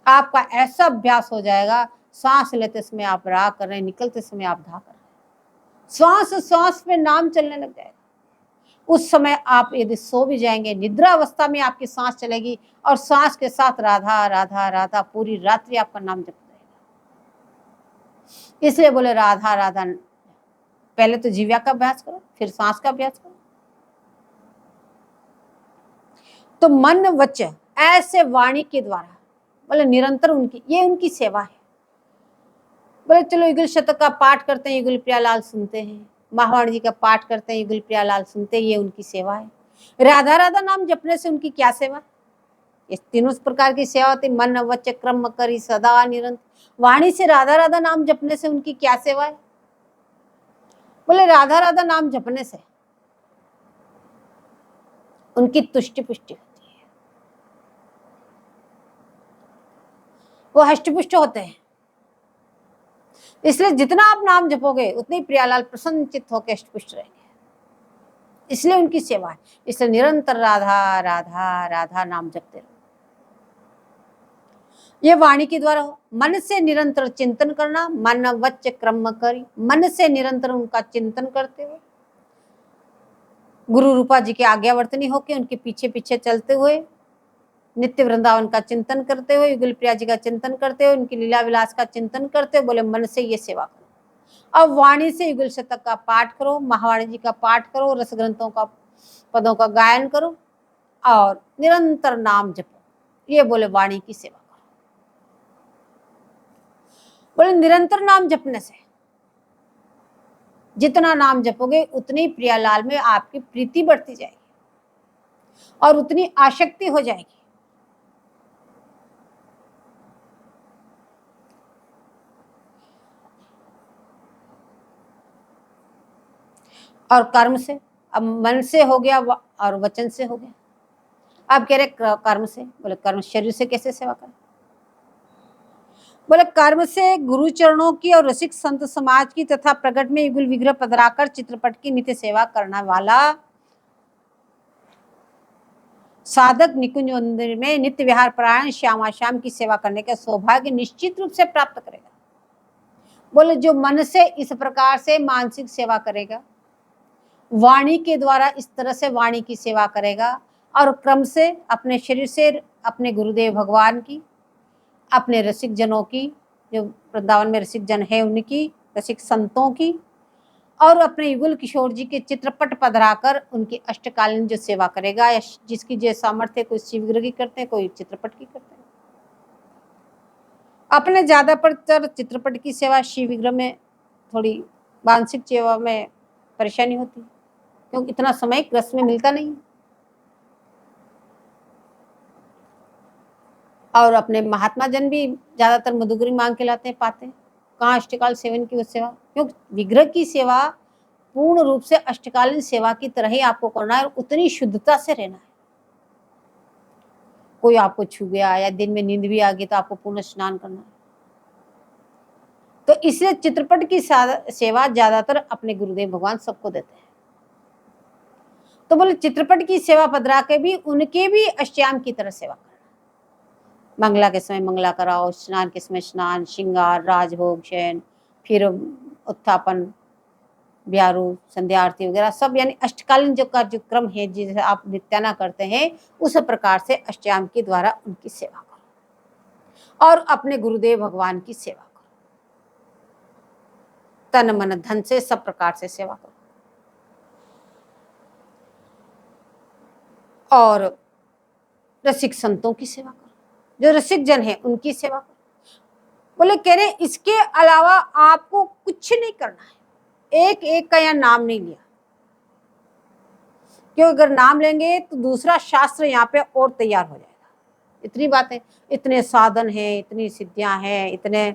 आपका ऐसा अभ्यास हो जाएगा, सांस लेते समय आप रा कर रहे हैं, निकलते समय आप धा कर रहे हैं, श्वास श्वास पे नाम चलने लग जाएगा। उस समय आप यदि सो भी जाएंगे, निद्रा अवस्था में आपकी सांस चलेगी और सांस के साथ राधा राधा राधा पूरी रात्रि आपका नाम जप रहेगा। इसलिए बोले राधा राधा, पहले तो जीव्या का अभ्यास करो, फिर सांस का अभ्यास करो। तो मन वच ऐसे वाणी के द्वारा, बोले निरंतर उनकी, ये उनकी सेवा है। बोले चलो युगल शतक का पाठ करते हैं, युगल प्रियालाल सुनते हैं, महावाणी जी का पाठ करते हैं, युगल प्रियालाल सुनते हैं, ये उनकी सेवा है। राधा राधा नाम जपने से उनकी क्या सेवा, इस तीनों प्रकार की सेवा होती, मन वच क्रम करी सदा निरंतर। वाणी से राधा राधा नाम जपने से उनकी क्या सेवा है, बोले राधा राधा नाम जपने से उनकी तुष्टि पुष्टि होती है, वो हष्टपुष्ट होते हैं। इसलिए जितना आप नाम जपोगे उतने प्रियालाल प्रसन्न चित्त होकर हष्टपुष्ट रहेंगे। इसलिए उनकी सेवा है। इसलिए निरंतर राधा राधा राधा नाम जपते रहो। ये वाणी के द्वारा हो। मन से निरंतर चिंतन करना, मन वच क्रम करी, मन से निरंतर उनका चिंतन करते हुए, गुरु रूपा जी के आज्ञावर्तनी होके उनके पीछे पीछे चलते हुए, नित्य वृंदावन का चिंतन करते हुए, युगल प्रिया जी का चिंतन करते हुए, उनकी लीला विलास का चिंतन करते हुए, बोले मन से ये सेवा करो। अब वाणी से युगल शतक का पाठ करो, महावाणी जी का पाठ करो, रस ग्रंथों का पदों का गायन करो और निरंतर नाम जपो। ये बोले वाणी की सेवा करो। बोले निरंतर नाम जपने से, जितना नाम जपोगे उतनी प्रियालाल में आपकी प्रीति बढ़ती जाएगी और उतनी आसक्ति हो जाएगी। और कर्म से, अब मन से हो गया और वचन से हो गया। आप कह रहे कर्म से, बोले कर्म शरीर से कैसे सेवा करें? बोले कर्म से गुरु चरणों की और रसिक संत समाज की तथा प्रकट में युगल विग्रह पधराकर चित्रपट की नित्य सेवा करने वाला साधक निकुंज मंदिर में नित्य विहार परायण श्यामा श्याम की सेवा करने का सौभाग्य निश्चित रूप से प्राप्त करेगा। बोले जो मन से इस प्रकार से मानसिक सेवा करेगा, वाणी के द्वारा इस तरह से वाणी की सेवा करेगा, और क्रम से अपने शरीर से अपने गुरुदेव भगवान की, अपने रसिक जनों की, जो वृंदावन में रसिक जन है उनकी, रसिक संतों की, और अपने युगल किशोर जी के चित्रपट पधराकर उनकी अष्टकालीन जो सेवा करेगा, या जिसकी जो सामर्थ्य, कोई शिवविग्रह की करते हैं, कोई चित्रपट की करते हैं। अपने ज्यादा पर चित्रपट की सेवा, शिव विग्रह में थोड़ी मानसिक सेवा में परेशानी होती है, क्योंकि इतना समय रस में मिलता नहीं। और अपने महात्मा जन भी ज्यादातर मधुगरी मांग के लाते हैं, पाते हैं कहाँ अष्टकाल सेवन की वो सेवा, क्योंकि विग्रह की सेवा पूर्ण रूप से अष्टकालीन सेवा की तरह ही आपको करना है और उतनी शुद्धता से रहना है। कोई आपको छू गया या दिन में नींद भी आ गई तो आपको पूर्ण स्नान करना है। तो इसलिए चित्रपट की सेवा ज्यादातर अपने गुरुदेव भगवान सबको देते हैं। तो बोले चित्रपट की सेवा पधरा के भी उनके भी अष्टयाम की तरह सेवा करना। मंगला के समय मंगला कराओ, स्नान के समय स्नान, श्रृंगार, राजभोग, शयन, फिर उत्थापन, ब्यारू, संध्या आरती वगैरह सब, यानी अष्टकालीन जो का जो क्रम है जिसे आप नित्याना करते हैं, उस प्रकार से अष्टयाम के द्वारा उनकी सेवा करो और अपने गुरुदेव भगवान की सेवा करो। तन मन धन से सब प्रकार से सेवा करो और रसिक संतों की सेवा करो, जो रसिक जन है उनकी सेवा करो। बोले कह रहे इसके अलावा आपको कुछ नहीं करना है, एक एक का यहाँ नाम नहीं लिया, क्यों? अगर नाम लेंगे तो दूसरा शास्त्र यहाँ पे और तैयार हो जाएगा। इतनी बातें, इतने साधन हैं, इतनी सिद्धियां हैं, इतने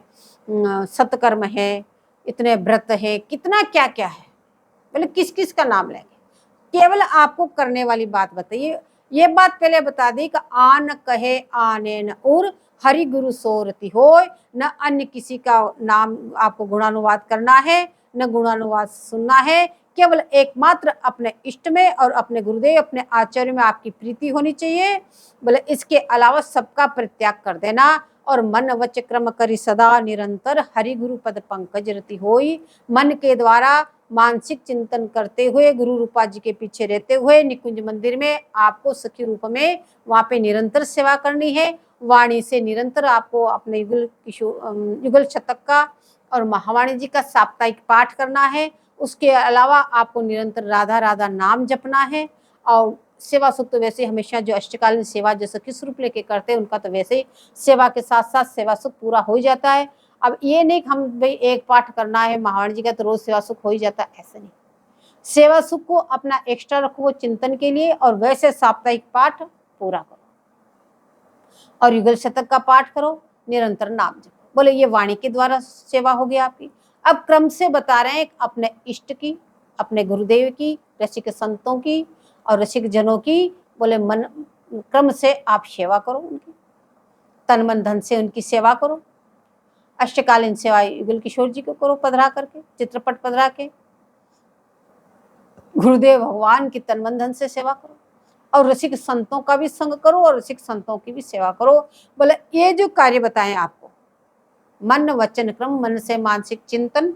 सत्कर्म है, इतने व्रत है, कितना क्या क्या है। बोले किस किस का नाम लेंगे? केवल आपको करने वाली बात बताइए। ये बात पहले बता दी कि आन कहे आने न उर, हरि गुरु सोरति होय, न अन्य किसी का नाम आपको गुणानुवाद करना है, न गुणानुवाद सुनना है। केवल एकमात्र अपने इष्ट में और अपने गुरुदेव, अपने आचार्य में आपकी प्रीति होनी चाहिए। बोले इसके अलावा सबका परित्याग कर देना और मन वच क्रम करी सदा निरंतर, हरि गुरु पद पंकज रति होई। मन के द्वारा मानसिक चिंतन करते हुए, गुरु रूपा जी के पीछे रहते हुए निकुंज मंदिर में आपको सखी रूप में वहां पे निरंतर सेवा करनी है। वाणी से निरंतर आपको अपने युगल शतक का और महावाणी जी का साप्ताहिक पाठ करना है। उसके अलावा आपको निरंतर राधा राधा नाम जपना है और सेवा सुख तो वैसे हमेशा जो अष्टकालीन सेवा जैसे किस रूप लेके करते हैं उनका तो वैसे ही सेवा के साथ साथ सेवा सुख पूरा हो जाता है। अब ये नहीं कि हम भाई एक पाठ करना है महावाणी जी का तो रोज सेवा सुख हो ही जाता है, ऐसा नहीं। सेवा सुख को अपना एक्स्ट्रा रखो वो चिंतन के लिए और वैसे साप्ताहिक पाठ पूरा करो और युगल शतक का पाठ करो, निरंतर नाम जपो। बोले ये वाणी के द्वारा सेवा हो गई आपकी। अब क्रम से बता रहे हैं अपने इष्ट की, अपने गुरुदेव की, रसिक संतों की और रसिक जनों की। बोले मन क्रम से आप सेवा करो उनकी, तन मन धन से उनकी सेवा करो। अष्टकालीन सेवा युगल किशोर जी को करो पधरा करके, चित्रपट पधरा के। गुरुदेव भगवान की तन मन धन से सेवा करो और रसिक संतों का भी संग करो और रसिक संतों की भी सेवा करो। बोले ये जो कार्य बताएं आपको, मन वचन क्रम, मन से मानसिक चिंतन,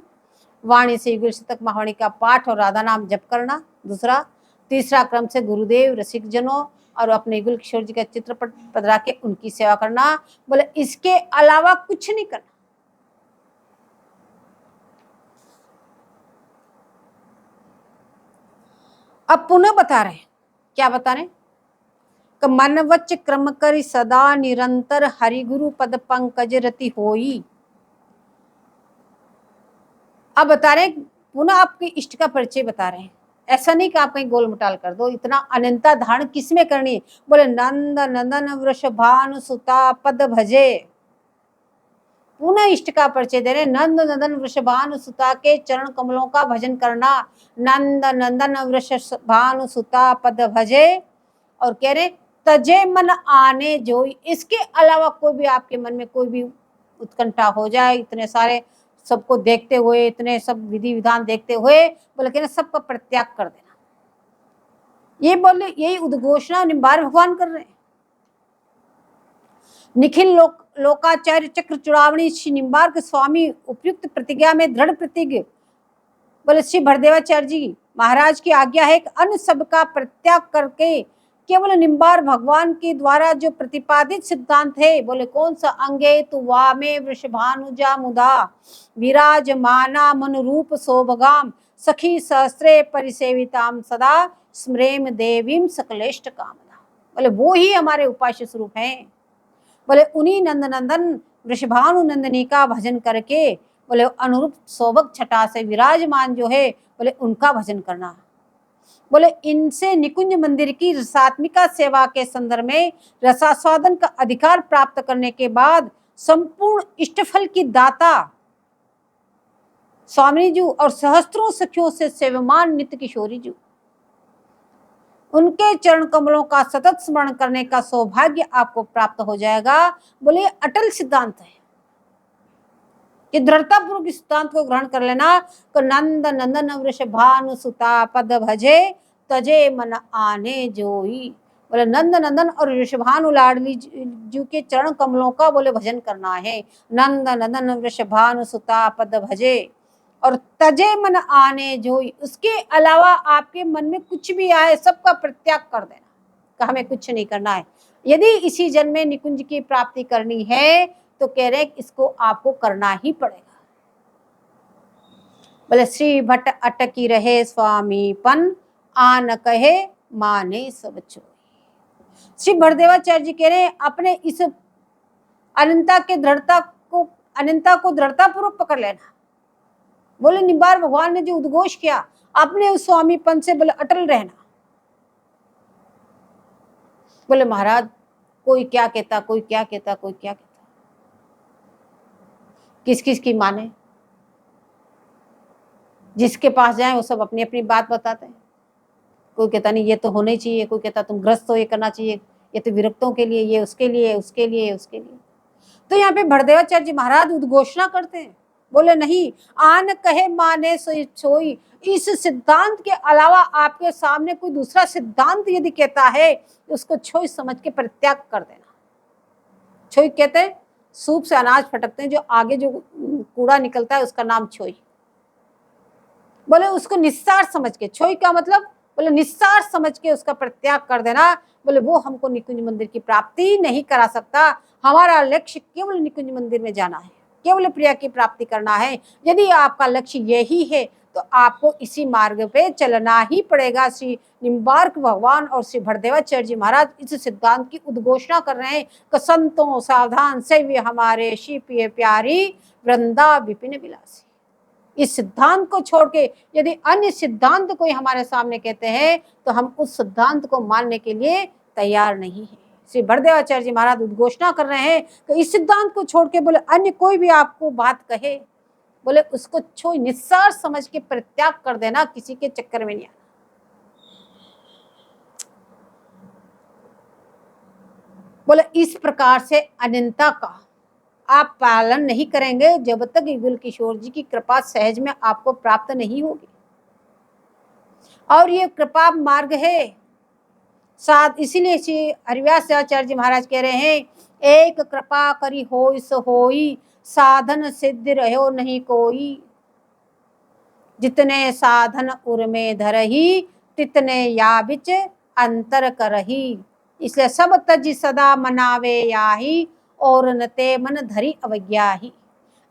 वाणी से युगल शतक महावाणी का पाठ और राधा नाम जप करना, दूसरा। तीसरा क्रम से गुरुदेव, रसिक जनों और अपने युगल किशोर जी का चित्रपट पधरा के उनकी सेवा करना। बोले इसके अलावा कुछ नहीं करना। अब पुनः बता रहे हैं, क्या बता रहे? मन वच क्रम करि सदा निरंतर, हरि गुरु पद पंकज रति होई। अब बता रहे हैं, पुनः आपके इष्ट का परिचय बता रहे हैं। ऐसा नहीं कि आप कहीं गोल मटाल कर दो। इतना अनंता धारण किस में करनी है? बोले नंद नंदन वृषभानु सुता पद भजे। पुनः इष्ट का परिचय दे रहे, नंद नंदन वृषभानु सुता के चरण कमलों का भजन करना। नंद नंदन वृषभानु सुता पद भजे। और कह रहे तजे मन आने जो, इसके अलावा कोई भी आपके मन में कोई भी उत्कंठा हो जाए, इतने सारे सबको देखते हुए, इतने सब विधि विधान देखते हुए, बोले कहना सबका परित्याग कर देना। ये बोले, यही उद्घोषणा निम्बार भगवान कर रहे हैं। निखिल लोकाचार्य चक्र चुड़ावणी श्री निम्बार्क स्वामी उपयुक्त प्रतिज्ञा में दृढ़ प्रतिज्ञ। बोले श्री भरदेवाचार्य जी महाराज की आज्ञा है कि अन्य सब का परित्याग करके केवल निम्बार भगवान के द्वारा जो प्रतिपादित सिद्धांत है, बोले कौन सा? अंगे तु वामे वृषभानुजा मुदा विराजमाना मनुरूप शोभगाम सखी सहस्रे परिसेविताम सदा स्मरेम देवीम सकलेष्ट कामना। बोले वो ही हमारे उपास्य स्वरूप हैं। बोले उन्हीं नंदनंदन वृषभानु नंदिनी का भजन करके, बोले अनुरूप शोभक छटा से विराजमान जो है, बोले उनका भजन करना। बोले इनसे निकुंज मंदिर की रसात्मिका सेवा के संदर्भ में रसास्वादन का अधिकार प्राप्त करने के बाद संपूर्ण इष्टफल की दाता स्वामी जी और सहस्त्रों सखियों से सेवमान नित्य किशोरी जी, उनके चरण कमलों का सतत स्मरण करने का सौभाग्य आपको प्राप्त हो जाएगा। बोले अटल सिद्धांत है कि दृढ़तापूर्वक इस सिद्धांत को ग्रहण कर लेना। तो नंद नंदन वृषभानु सुता पद भजे तजे मन आने जोई। बोले नंद नंदन और वृषभानु लाडली जी के चरण कमलों का बोले भजन करना है। नंद नंदन वृषभानु सुता पद भजे और तजे मन आने जोई। उसके अलावा आपके मन में कुछ भी आए सबका परित्याग कर देना, कि हमें कुछ नहीं करना है। यदि इसी जन्म में निकुंज की प्राप्ति करनी है तो कह रहे इसको आपको करना ही पड़ेगा। बोले श्री भट्ट अटकी रहे स्वामी पन आन कहे माने सब छोई। श्री भरदेवाचार्य जी कह रहे हैं अपने इस अनंता को दृढ़ता पूर्वक पकड़ लेना। बोले निम्बार भगवान ने जो उद्घोष किया, अपने उस स्वामीपन से बोले अटल रहना। बोले महाराज कोई क्या कहता, कोई क्या कहता, कोई क्या कहता, किस किस की माने? जिसके पास जाए वो सब अपनी अपनी बात बताते हैं। कोई कहता नहीं ये तो होना ही चाहिए, कोई कहता तुम ग्रस्त हो, ये करना चाहिए, ये तो विरक्तों के लिए, ये उसके लिए, उसके लिए, उसके लिए। तो यहाँ पे भरदेवाचार्य जी महाराज उद्घोषणा करते हैं। बोले नहीं, आन कहे माने सोई। इस सिद्धांत के अलावा आपके सामने कोई दूसरा सिद्धांत यदि कहता है उसको छोई समझ के परित्याग कर देना। छोई कहते हैं सूप से अनाज फटकते हैं, जो आगे जो कूड़ा निकलता है उसका नाम छोई। बोले उसको निस्सार समझ के, छोई का मतलब बोले निस्सार समझ के उसका परित्याग कर देना। बोले वो हमको निकुंज मंदिर की प्राप्ति नहीं करा सकता। हमारा लक्ष्य केवल निकुंज मंदिर में जाना है, केवल प्रिया की प्राप्ति करना है। यदि आपका लक्ष्य यही है तो आपको इसी मार्ग पे चलना ही पड़ेगा। श्री निम्बार्क भगवान और श्री भरदेवाचार्य जी महाराज इस सिद्धांत की उद्घोषणा कर रहे हैं कि संतों सावधान सेव्य हमारे श्री प्रिय प्यारी वृंदा विपिन विलासी। इस सिद्धांत को छोड़ के यदि अन्य सिद्धांत कोई हमारे सामने कहते हैं तो हम उस सिद्धांत को मानने के लिए तैयार नहीं है। श्री भरदेवाचार्य जी महाराज उद्घोषणा कर रहे हैं कि इस सिद्धांत को छोड़ के बोले अन्य कोई भी आपको बात कहे, बोले उसको छोड़ निस्सार समझ के परित्याग कर देना, किसी के चक्कर में नहीं आना। बोले इस प्रकार से अनंता का आप पालन नहीं करेंगे जब तक युगल किशोर जी की कृपा सहज में आपको प्राप्त नहीं होगी। और ये कृपा मार्ग है साथ, इसीलिए श्री हरिव्यास आचार्य जी महाराज कह रहे हैं एक कृपा करी होई सो होई साधन सिद्ध रहो नहीं कोई। जितने साधन उर में धरही तितने या बिच अंतर करही। इसलिए सब तज सदा मनावे याही और नते मन धरी अवज्ञा ही।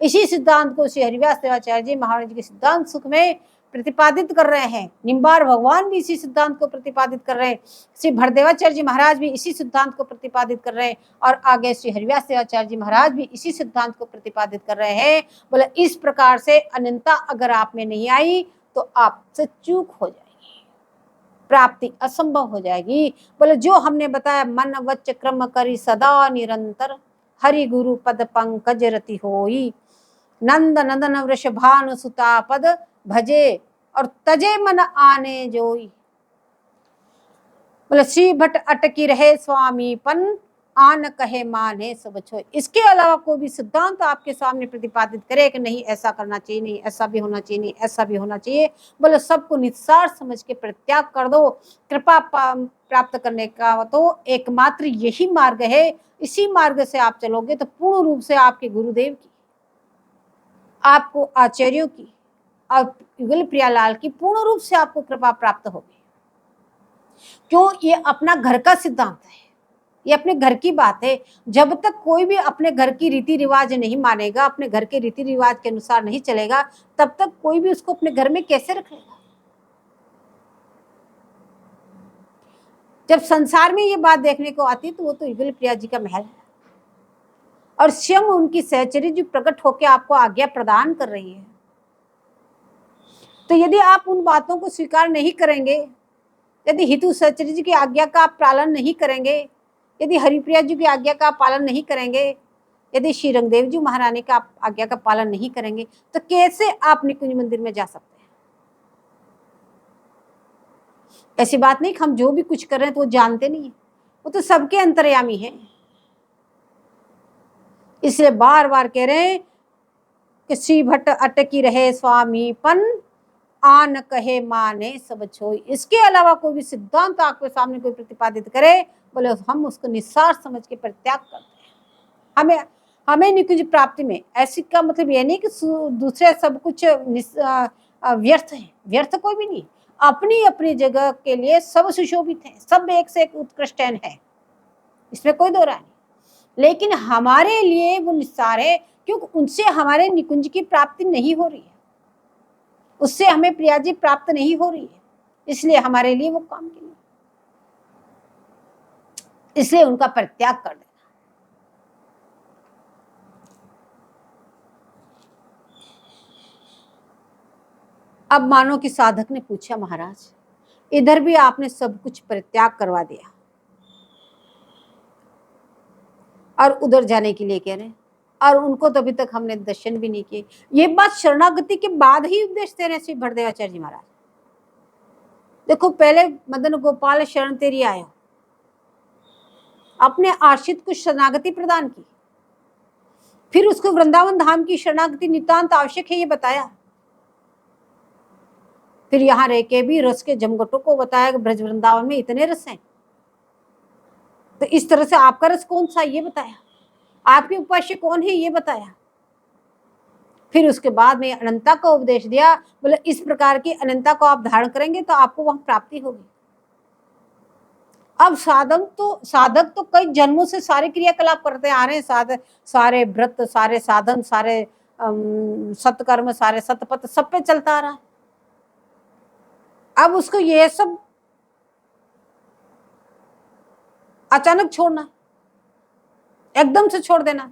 इसी सिद्धांत को श्री हरिव्यास देवाचार्य जी महाराज के सिद्धांत सुख में प्रतिपादित कर रहे हैं, निम्बार भगवान भी इसी सिद्धांत को प्रतिपादित कर रहे हैं, श्री भरदेवाचार्य जी महाराज भी इसी सिद्धांत को प्रतिपादित कर रहे हैं, और आगे श्री हरिव्यास देवाचार्य जी महाराज भी इसी सिद्धांत को प्रतिपादित कर रहे हैं। बोले इस प्रकार से अनंता अगर आप में नहीं आई तो आपसे चूक हो जाएगी, प्राप्ति असंभव हो जाएगी। बोले जो हमने बताया, मन वच क्रम करी सदा निरंतर, हरि गुरु पद पंकज रति होई, नंद नंदन वृषभानु सुता पद भजे, और तजे मन आने जोई। बोले श्री भट्ट अटकी रहे स्वामीपन, आन कहे माने सब छोई। इसके अलावा कोई भी सिद्धांत आपके सामने प्रतिपादित करे कि नहीं ऐसा करना चाहिए, नहीं ऐसा भी होना चाहिए, नहीं ऐसा भी होना चाहिए, बोले सबको निस्सार समझ के परित्याग कर दो। कृपा प्राप्त करने का तो एकमात्र यही मार्ग है। इसी मार्ग से आप चलोगे तो पूर्ण रूप से आपके गुरुदेव की, आपको आचार्यों की और युगल प्रियालाल की पूर्ण रूप से आपको कृपा प्राप्त होगी। क्यों? ये अपना घर का सिद्धांत है, ये अपने घर की बात है। जब तक कोई भी अपने घर की रीति रिवाज नहीं मानेगा, अपने घर के रीति रिवाज के अनुसार नहीं चलेगा, तब तक कोई भी उसको अपने घर में कैसे रखेगा। जब संसार में ये बात देखने को आती तो वो तो युगल प्रिया जी का महल है, और स्वयं उनकी सहचरी जो प्रकट होकर आपको आज्ञा प्रदान कर रही है। तो यदि आप उन बातों को स्वीकार नहीं करेंगे, यदि हितु सहचरी जी की आज्ञा का आप पालन नहीं करेंगे, यदि हरिप्रिया जी की आज्ञा का आप पालन नहीं करेंगे, यदि श्री रंगदेव जी महारानी का आप आज्ञा का पालन नहीं करेंगे, तो कैसे आप निकुंज मंदिर में जा सकते हैं? ऐसी बात नहीं कि हम जो भी कुछ कर रहे हैं तो वो जानते नहीं है, वो तो सबके अंतर्यामी है। इसलिए बार बार कह रहे हैं कि श्री भट्ट अटकी रहे स्वामीपन, आन कहे माने सब छोई। इसके अलावा कोई भी सिद्धांत आपके सामने कोई प्रतिपादित करे, बोले हम उसको निस्सार समझ के परित्याग करते हैं। हमें निकुंज प्राप्ति में, ऐसी का मतलब ये नहीं कि दूसरे सब कुछ व्यर्थ है, व्यर्थ कोई भी नहीं। अपनी अपनी जगह के लिए सब सुशोभित हैं, सब एक से एक उत्कृष्ट है, इसमें कोई दो राय नहीं। लेकिन हमारे लिए वो निस्सार है, क्योंकि उनसे हमारे निकुंज की प्राप्ति नहीं हो रही है, उससे हमें प्रिया जी प्राप्त नहीं हो रही है, इसलिए हमारे लिए वो काम के नहीं, इसलिए उनका परित्याग कर देना। अब मानो कि साधक ने पूछा, महाराज इधर भी आपने सब कुछ परित्याग करवा दिया और उधर जाने के लिए कह रहे हैं, और उनको तो अभी तक हमने दर्शन भी नहीं किए। ये बात शरणागति के बाद ही उपदेश दे रहे श्री भरदेवाचार्य जी महाराज। देखो, पहले मदन गोपाल शरण तेरी आयो, अपने आश्रित को शरणागति प्रदान की, फिर उसको वृंदावन धाम की शरणागति नितांत आवश्यक है ये बताया, फिर यहाँ रह के भी रस के जमघटों को बताया कि ब्रज वृंदावन में इतने रस हैं, तो इस तरह से आपका रस कौन सा ये बताया, आपके उपास्य कौन है ये बताया। फिर उसके बाद में अनंता का उपदेश दिया, बोले इस प्रकार की अनंता को आप धारण करेंगे तो आपको वहां प्राप्ति होगी। अब साधक तो कई जन्मों से सारे क्रियाकलाप करते आ रहे हैं, सारे व्रत, सारे साधन, सारे सत्कर्म, सारे सतपथ सब पे चलता आ रहा है। अब उसको ये सब अचानक छोड़ना, एकदम से छोड़ देना,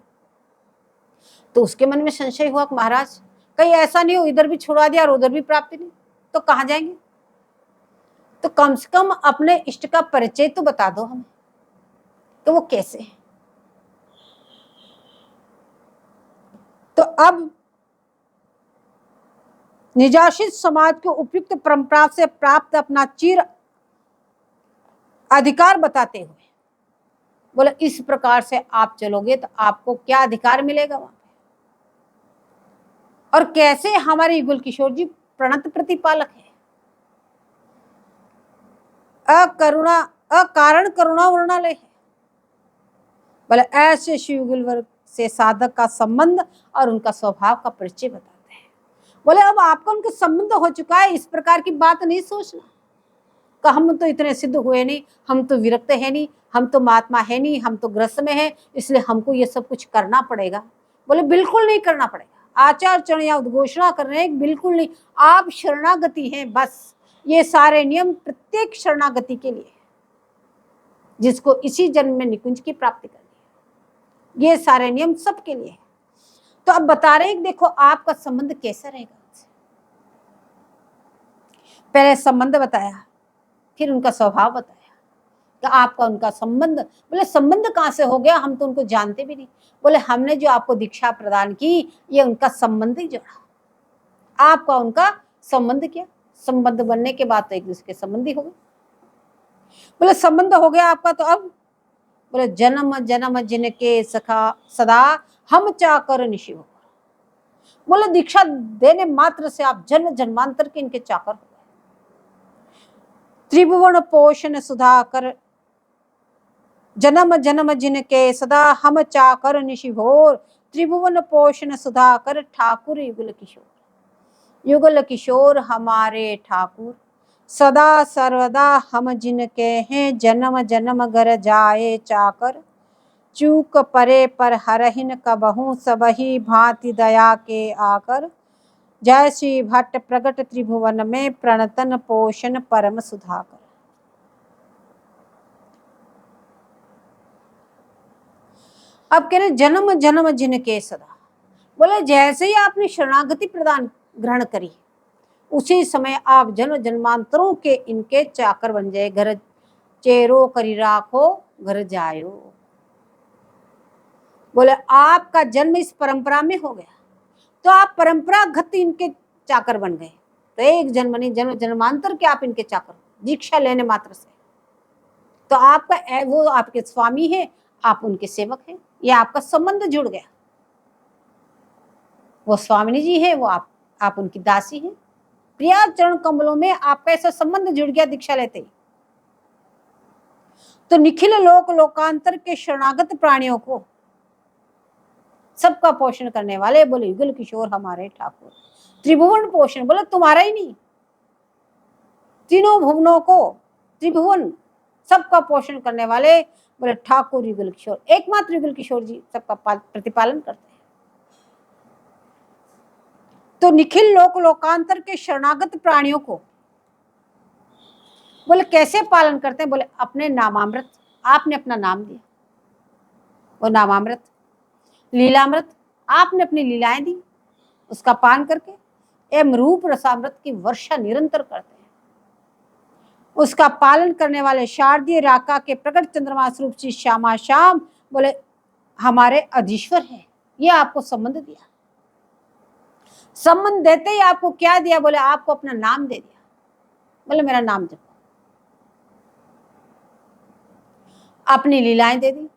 तो उसके मन में संशय हुआ कि महाराज कहीं ऐसा नहीं हो इधर भी छुड़ा दिया और उधर भी प्राप्ति नहीं, तो कहाँ जाएंगे? तो कम से कम अपने इष्ट का परिचय तो बता दो हमें, तो वो कैसे है। तो अब निजाशित समाज को उपयुक्त परंपरा से प्राप्त अपना चिर अधिकार बताते हुए बोले इस प्रकार से आप चलोगे तो आपको क्या अधिकार मिलेगा वहां पे, और कैसे हमारे युगल किशोर जी प्रणत प्रतिपालक है, अकारण करुणा वर्णालय है। बोले ऐसे शिवयुगल वर्ग से साधक का संबंध और उनका स्वभाव का परिचय बताते हैं। बोले अब आपका उनका संबंध हो चुका है, इस प्रकार की बात नहीं सोचना कि हम तो इतने सिद्ध हुए नहीं, हम तो विरक्त है नहीं, हम तो महात्मा है नहीं, हम तो ग्रस्त में है, इसलिए हमको ये सब कुछ करना पड़ेगा। बोले बिल्कुल नहीं करना पड़ेगा, आचार चरण या उद्घोषणा कर रहे हैं, बिल्कुल नहीं। आप शरणागति हैं बस। ये सारे नियम प्रत्येक शरणागति के लिए, जिसको इसी जन्म में निकुंज की प्राप्ति करनी है। ये सारे नियम सबके लिए है। तो अब बता रहे हैं, देखो आपका संबंध कैसा रहेगा। पहले संबंध बताया, फिर उनका स्वभाव बताया कि आपका उनका संबंध। बोले संबंध कहाँ से हो गया, हम तो उनको जानते भी नहीं। बोले हमने जो आपको दीक्षा प्रदान की, ये उनका संबंध ही जोड़ा। आपका उनका संबंध क्या, संबंध बनने के बाद तो एक दूसरे के संबंधी हो गए। बोले संबंध हो गया आपका, तो अब बोले जन्म जन्म जिनके सखा सदा हम चाकर निशिव। बोले दीक्षा देने मात्र से आप जन्म जन्मांतर के इनके चाकर हो गए। त्रिभुवन पोषण सुधाकर जन्म जन्म जिनके सदा हम चाकर निशिभोर। त्रिभुवन पोषण सुधाकर ठाकुर युगल किशोर। युगल किशोर हमारे ठाकुर, सदा सर्वदा हम जिनके हैं। जन्म जन्म घर जाए चाकर, चूक परे पर हरहिन कबहू सबही भांति दया के आकर। जय श्री भट्ट प्रगट त्रिभुवन में, प्रणतन पोषण परम सुधाकर। अब कह रहे जन्म जन्म जिनके सदा। बोले जैसे ही आपने शरणागति प्रदान ग्रहण करी, उसी समय आप जन्म जन्मांतरों के इनके चाकर बन जाए। घर चेरो करी राखो घर जायो। बोले आपका जन्म इस परंपरा में हो गया, तो आप परंपरागत इनके चाकर बन गए। तो एक जन्म नहीं, जन्म जन्मांतर के आप इनके चाकर, दीक्षा लेने मात्र से। तो आपका वो आपके स्वामी है, आप उनके सेवक हैं। ये आपका संबंध जुड़ गया। वो स्वामिनी जी है, वो आप उनकी दासी हैं। प्रिया चरण कमलों में आपका ऐसा संबंध जुड़ गया दीक्षा लेते ही। तो निखिल लोक लोकांतर के शरणागत प्राणियों को सबका पोषण करने वाले, बोले युगल किशोर हमारे ठाकुर। त्रिभुवन पोषण, बोले तुम्हारा ही नहीं, तीनों भुवनों को, त्रिभुवन सबका पोषण करने वाले, बोले ठाकुर युगल किशोर। एकमात्र युगल किशोर जी सबका प्रतिपालन करते हैं। तो निखिल लोक लोकांतर के शरणागत प्राणियों को बोले कैसे पालन करते हैं। बोले अपने नामामृत, आपने अपना नाम दिया, वो नामामृत। लीलामृत, आपने अपनी लीलाएं दी, उसका पान करके एवं रूप रसामृत की वर्षा निरंतर करते हैं। उसका पालन करने वाले शारदीय राका के प्रकट चंद्रमा स्वरूप श्री श्यामा श्याम, बोले हमारे अधीश्वर है। ये आपको संबंध दिया। संबंध देते ही आपको क्या दिया, बोले आपको अपना नाम दे दिया। बोले मेरा नाम जपो। अपनी लीलाएं दे दी।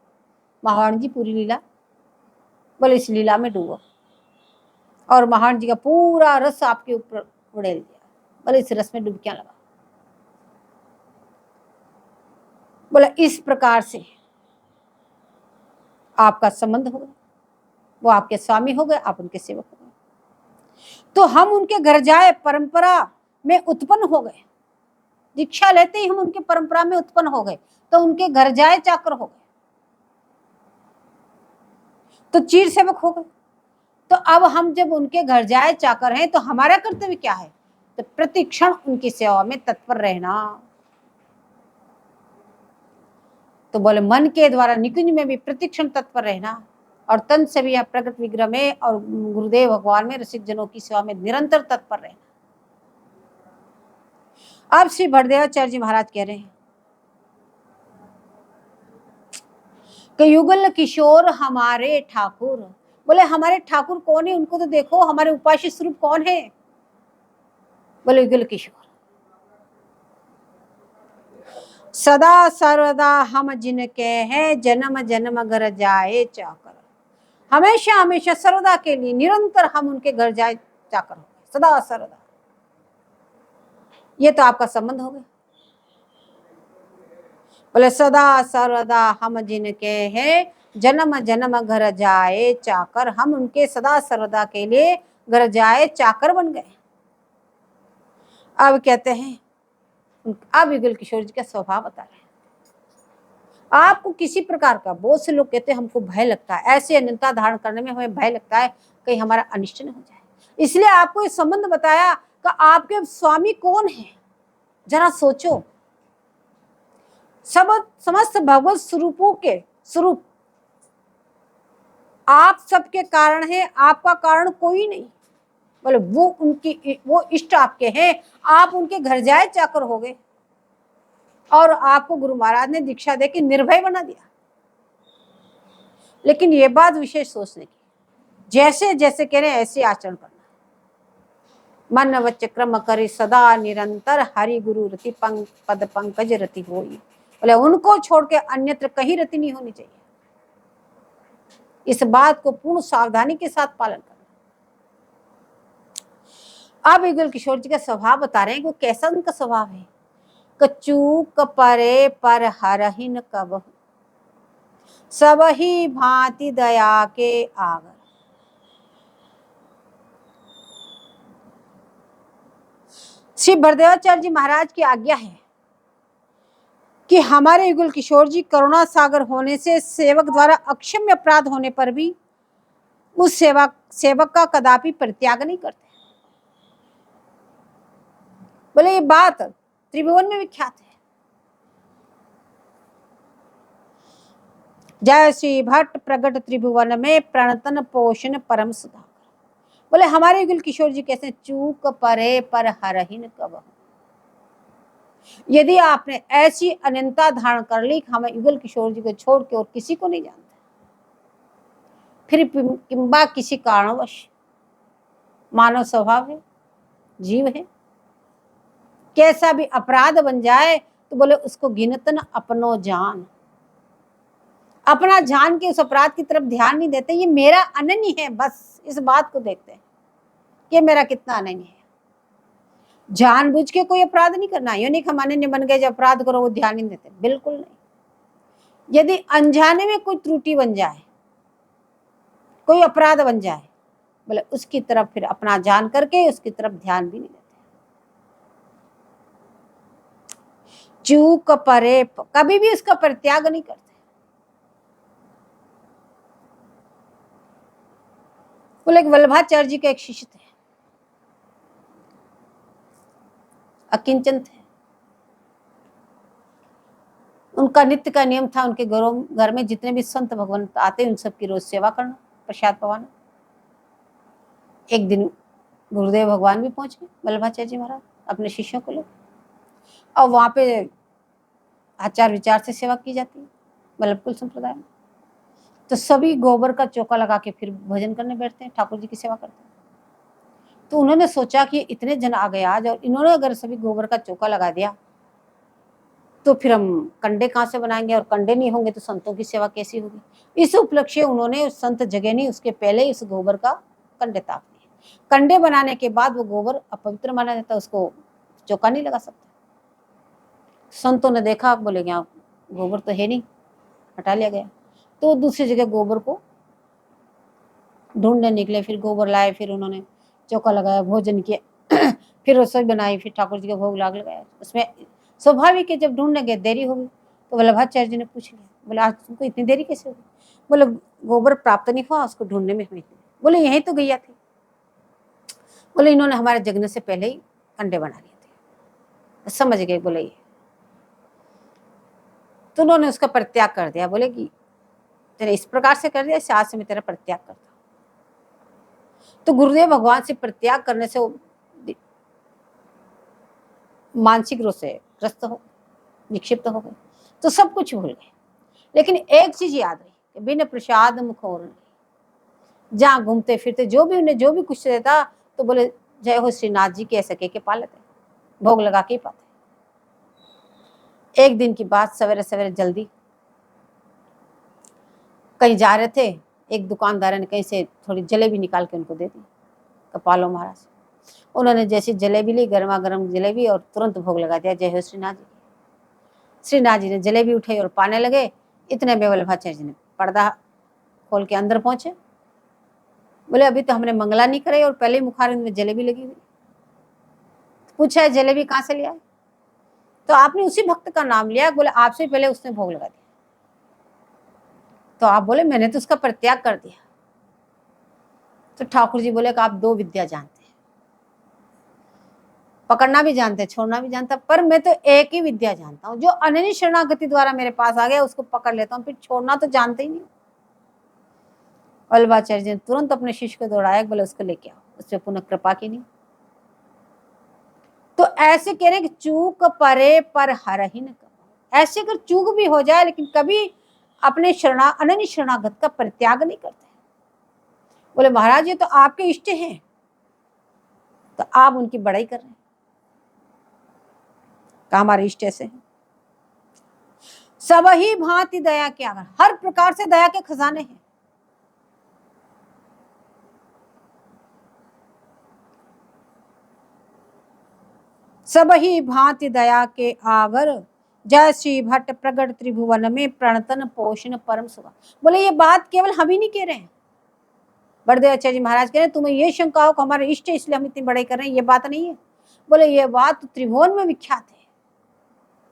महावाणी जी पूरी लीला, बोले इस लीला में डूबो, और महावाणी जी का पूरा रस आपके ऊपर उड़ेल दिया। बोले इस रस में डुबकियां लगा। बोले इस प्रकार से आपका संबंध हो गया। वो आपके स्वामी हो गए, आप उनके सेवक हो गए। तो हम उनके घर जाए परंपरा में उत्पन्न हो गए। दीक्षा लेते ही हम उनके परंपरा में उत्पन्न हो गए, तो उनके घर जाए चाकर हो गए, तो चीर सेवक हो गए। तो अब हम जब उनके घर जाए चाकर हैं, तो हमारा कर्तव्य क्या है, तो प्रतिक्षण उनकी सेवा में तत्पर रहना। तो बोले मन के द्वारा निकुंज में भी प्रतिक्षण तत्पर रहना, और तन से भी प्रकट विग्रह में और गुरुदेव भगवान में रसिक जनों की सेवा में निरंतर तत्पर रहना। अब श्री भरदेवाचार्य जी महाराज कह रहे हैं कि युगल किशोर हमारे ठाकुर। बोले हमारे ठाकुर कौन है, उनको तो देखो, हमारे उपास्य स्वरूप कौन है। बोले युगल किशोर। सदा सर्वदा हम जिनके हैं, जन्म जन्म घर जाए चाकर। हमेशा हमेशा सर्वदा के लिए निरंतर हम उनके घर जाए चाकर हो, सदा सर्वदा। ये तो आपका संबंध हो गया। बोले सदा सर्वदा हम जिनके हैं, जन्म जन्म घर जाए चाकर। हम उनके सदा सर्वदा के लिए घर जाए चाकर बन गए। अब कहते हैं, अब युगल किशोर जी का स्वभाव बता रहे हैं। आपको किसी प्रकार का, बहुत से लोग कहते हैं हमको भय लगता है, ऐसे अनन्यता धारण करने में हमें भय लगता है कहीं हमारा अनिष्ट न हो जाए, इसलिए आपको ये संबंध बताया कि आपके स्वामी कौन है। जरा सोचो, सब समस्त भगवत स्वरूपों के स्वरूप आप सबके कारण है, आपका कारण कोई नहीं। बोले वो इष्ट आपके हैं, आप उनके घर जाए चाकर हो गए और आपको गुरु महाराज ने दीक्षा देके निर्भय बना दिया। लेकिन ये बात विशेष सोचने की, जैसे जैसे कह रहे हैं ऐसे आचरण करना। मन वच क्रम करे सदा निरंतर, हरि गुरु रति पद पंकज रति होई। बोले उनको छोड़ के अन्यत्र कहीं रति नहीं होनी चाहिए। इस बात को पूर्ण सावधानी के साथ पालन करना। अब युगल किशोर जी का स्वभाव बता रहे हैं कि कैसा उनका स्वभाव है। कचू कपरे पर हरहिन कब, सब ही भांति दया के आगर। श्री बरदेवाचार्य जी महाराज की आज्ञा है कि हमारे युगल किशोर जी करुणा सागर होने से सेवक द्वारा अक्षम्य अपराध होने पर भी उस सेवक का कदापि परित्याग नहीं करते। बोले ये बात त्रिभुवन में विख्यात है। जय श्री भट्ट प्रगट त्रिभुवन में प्रणतन पोषण परम सुधाकर। बोले हमारे युगल किशोर जी कैसे, चूक परे पर हरहिन कब। यदि आपने ऐसी अनंता धारण कर ली कि हमें युगल किशोर जी को छोड़ के और किसी को नहीं जानते, फिर किंबा किसी कारणवश, मानव स्वभाव है, जीव है, कैसा भी अपराध बन जाए तो बोले उसको गिनतन अपनो जान, अपना जान के उस अपराध की तरफ ध्यान नहीं देते। ये मेरा अनन्य है, बस इस बात को देखते हैं कि मेरा कितना अनन्य है। जानबूझ के कोई अपराध नहीं करना, यो नहीं हम अनन्य बन गए, जब अपराध करो वो ध्यान नहीं देते, बिल्कुल नहीं। यदि अनजाने में कोई त्रुटि बन जाए, कोई अपराध बन जाए, बोले उसकी तरफ फिर अपना जान करके उसकी तरफ ध्यान भी नहीं देते। चूक परे, कभी भी उसका परित्याग नहीं करते। बोले वल्लभाचार्य जी के एक शिष्य थे, अकिंचन थे। उनका नित्य का नियम था, उनके घर में जितने भी संत भगवान आते उन सबकी रोज सेवा करना, प्रसाद पवाना। एक दिन गुरुदेव भगवान भी पहुंचे, वल्लभाचार्य जी महाराज अपने शिष्यों को लेकर, और वहां पे आचार विचार से सेवा की जाती है वल्लभकुल संप्रदाय में। तो सभी गोबर का चौका लगा के फिर भोजन करने बैठते हैं, ठाकुर जी की सेवा करते हैं। तो उन्होंने सोचा कि इतने जन आ गए आज, और इन्होंने अगर सभी गोबर का चौका लगा दिया तो फिर हम कंडे कहाँ से बनाएंगे, और कंडे नहीं होंगे तो संतों की सेवा कैसी होगी। इस उपलक्ष्य उन्होंने उस संत जगह नहीं, उसके पहले इस गोबर का कंडे ताप दिए। कंडे बनाने के बाद वो गोबर अपवित्र माना जाता, उसको चौका नहीं लगा सकते। संतों ने देखा, बोले यहाँ गोबर तो है नहीं, हटा लिया गया। तो दूसरी जगह गोबर को ढूंढने निकले, फिर गोबर लाए, फिर उन्होंने चौका लगाया, भोजन किया, फिर रसोई बनाई, फिर ठाकुर जी का भोग लाग लगाया। उसमें स्वाभाविक है, जब ढूंढने गए देरी हो गई तो वल्लभाचार्य जी ने पूछ लिया, बोले आज तुमको इतनी देरी कैसे हो गई। बोले गोबर प्राप्त नहीं हुआ, उसको ढूंढने में हुई। बोले यही तो गैया थी। बोले इन्होंने हमारे जगने से पहले ही अंडे बना लिए थे। समझ गए, बोले ये। तो उन्होंने उसका परित्याग कर दिया। बोले कि तेने इस प्रकार से कर दिया, इस आज से मैं तेरा परित्याग करता। तो गुरुदेव भगवान से परित्याग करने से मानसिक रूप से ग्रस्त हो, निक्षिप्त हो गए, तो सब कुछ भूल गए। लेकिन एक चीज याद रही कि बिन प्रसाद मुख और नहीं। जहाँ घूमते फिरते जो भी उन्हें जो भी कुछ देता तो बोले जय हो श्रीनाथ जी के, ऐसे कह के पा लेते, भोग लगा के ही पाते। एक दिन की बात, सवेरे सवेरे जल्दी कहीं जा रहे थे, एक दुकानदार ने कहीं से थोड़ी जलेबी निकाल के उनको दे दी, कपालो महाराज। उन्होंने जैसी जलेबी ली, गर्मा गर्म जलेबी, और तुरंत भोग लगा दिया, जय हो श्रीनाथ जी। श्रीनाथ जी ने जलेबी उठाई और पाने लगे। इतने में वल्लभाचार्य जी ने पर्दा खोल के अंदर पहुंचे। बोले अभी तो हमने मंगला नहीं कराई और पहले ही मुखारविंद में जलेबी लगी हुई। पूछा जलेबी कहाँ से लिया? तो आपने उसी भक्त का नाम लिया। बोले आपसे पहले उसने भोग लगा दिया। तो आप बोले मैंने तो उसका परित्याग कर दिया। तो ठाकुर जी बोले कि आप दो विद्या जानते हैं, पकड़ना भी जानते हैं, छोड़ना भी जानता, पर मैं तो एक ही विद्या जानता हूँ, जो अनन्य शरणागति द्वारा मेरे पास आ गया उसको पकड़ लेता हूँ, फिर छोड़ना तो जानते ही नहीं। वल्लभाचार्य जी ने तुरंत अपने शिष्य को दौड़ाया, बोले उसको लेके आओ, उस पर पुनः कृपा की नहीं। तो ऐसे कह रहे हैं कि चूक परे पर हरहि न कबहु। ऐसे अगर चूक भी हो जाए लेकिन कभी अपने अनन्य शरणागत का परित्याग नहीं करते। बोले महाराज ये तो आपके इष्ट हैं, तो आप उनकी बड़ाई कर रहे हैं, कहा हमारे इष्ट ऐसे हैं। सब ही भांति दया के आगर, हर प्रकार से दया के खजाने हैं। सब ही भांति दया के आगर, जय श्री भट्ट प्रगट त्रिभुवन में प्रणतन पोषण परम सुगा। बोले ये बात केवल हम ही नहीं कह रहे हैं, बड़देव आचार्य जी महाराज कह रहे हैं तुम्हें ये शंका हो कि हमारे इष्ट है इसलिए हम इतनी बड़ाई कर रहे हैं, ये बात नहीं है। बोले ये बात त्रिभुवन में विख्यात है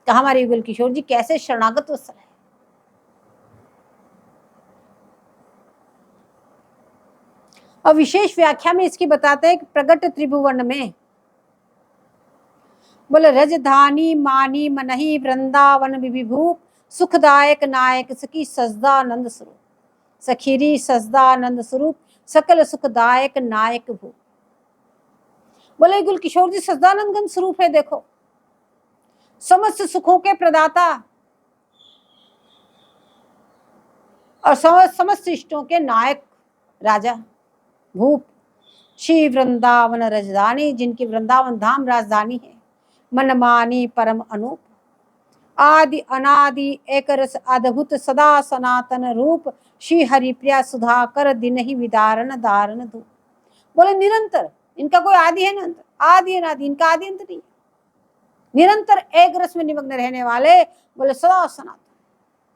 कि हमारे युगल किशोर जी कैसे शरणागत वत्सल है। और विशेष व्याख्या में इसकी बताते हैं कि प्रगट त्रिभुवन में, बोले रजधानी मानी मनही वृंदावन विभूप, सुखदायक नायक सखी सजदानंद स्वरूप, सखीरी सजदानंद स्वरूप, सकल सुखदायक नायक भूप। बोले गुल किशोर जी सजदानंद गंध स्वरूप है, देखो समस्त सुखों के प्रदाता और समस्त इष्टों के नायक राजा भूप, श्री वृंदावन राजधानी, जिनकी वृंदावन धाम राजधानी है, मनमानी परम अनूप, आदि अनादि एक रस अद्भुत सदा सनातन रूप, श्री हरिप्रिया सुधाकर दिन ही विदारण दारण धूप। बोले निरंतर, इनका कोई आदि है ना अंत, आदि अनादि, इनका आदि अंत नहीं, निरंतर एक रस में निमग्न रहने वाले, बोले सदा सनातन,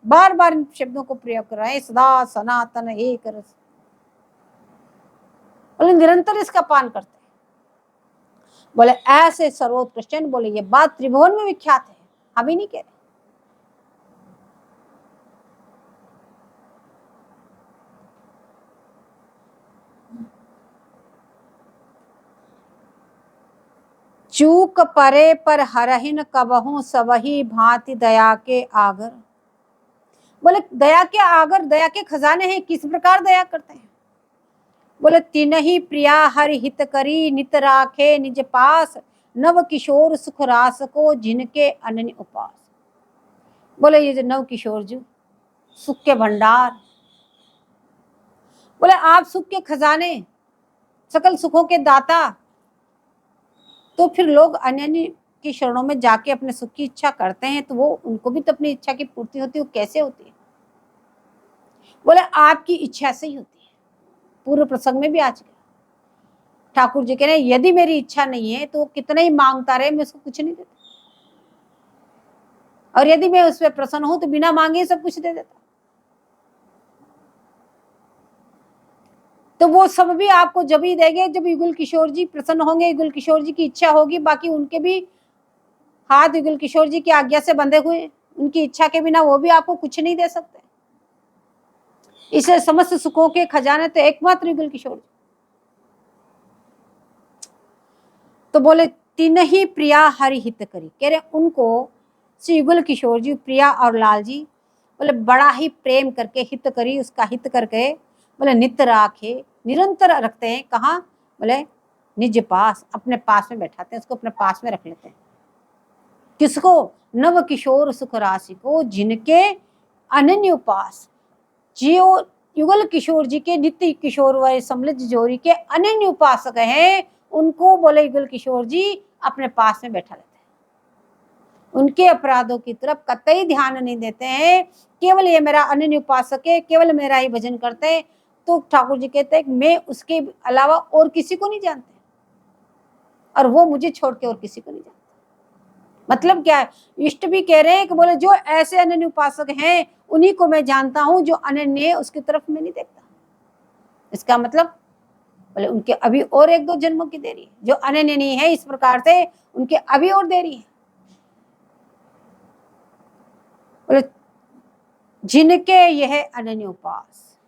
बार बार इन शब्दों को प्रयोग कर रहे हैं, सदा सनातन एक रस, बोले निरंतर इसका पान करते हैं। बोले ऐसे सर्वोत्कृष्ट, बोले ये बात त्रिभुवन में विख्यात है, अभी नहीं कह रहे। चूक परे पर हरहिन कबहू सबही भांति दया के आगर। बोले दया के आगर, दया के खजाने हैं, किस प्रकार दया करते हैं। बोले तिनहि प्रिया हरि हित करी, नित राखे निज पास, नव किशोर सुख रास को जिनके अनन्य उपास। बोले ये जो नव किशोर जी सुख के भंडार, बोले आप सुख के खजाने, सकल सुखों के दाता, तो फिर लोग अन्य की शरणों में जाके अपने सुख की इच्छा करते हैं, तो वो उनको भी तो अपनी इच्छा की पूर्ति होती है, वो कैसे होती है। बोले आपकी इच्छा से ही होती है। पूर्व प्रसंग में भी आज गया ठाकुर जी कह रहे हैं यदि मेरी इच्छा नहीं है तो वो कितना ही मांगता रहे मैं उसको कुछ नहीं देता, और यदि मैं उस पर प्रसन्न हूं तो बिना मांगे सब कुछ दे देता। तो वो सब भी आपको जब ही देंगे जब युगल किशोर जी प्रसन्न होंगे, युगल किशोर जी की इच्छा होगी। बाकी उनके भी हाथ युगल किशोर जी की आज्ञा से बंधे हुए हैं, उनकी इच्छा के बिना वो भी आपको कुछ नहीं दे सकते। इसलिए समस्त सुखों के खजाने तो एकमात्र युगल किशोर जी। तो बोले तीन ही प्रिया हरि हित करी, कह रहे उनको श्री युगल किशोर जी प्रिया और लाल जी बोले बड़ा ही प्रेम करके हित करी, उसका हित करके बोले नित्य राखे, निरंतर रखते हैं। कहाँ? बोले निज पास, अपने पास में बैठाते हैं, उसको अपने पास में रख लेते हैं। किसको? नव किशोर सुख राशि को, जिनके अनन्य उपास, जियो युगल किशोर जी के नित्य किशोर व सम्मिलित जोरी के अनन्य उपासक हैं, उनको बोले युगल किशोर जी अपने पास में बैठा लेते हैं। उनके अपराधों की तरफ कतई ध्यान नहीं देते हैं, केवल ये मेरा अनन्य उपासक है, केवल मेरा ही भजन करते हैं। तो ठाकुर जी कहते हैं मैं उसके अलावा और किसी को नहीं जानते, और वो मुझे छोड़ के और किसी को नहीं जानते। मतलब क्या है? इष्ट भी कह रहे हैं कि बोले जो ऐसे अनन्य उपासक हैं उन्हीं को मैं जानता हूं, जो अनन्य है उसकी तरफ मैं नहीं देखता। इसका मतलब बोले उनके अभी और एक दो जन्मों की देरी है, जो अनन्य नहीं है इस प्रकार से उनके अभी और देरी है। बोले जिनके यह अनन्य उपास,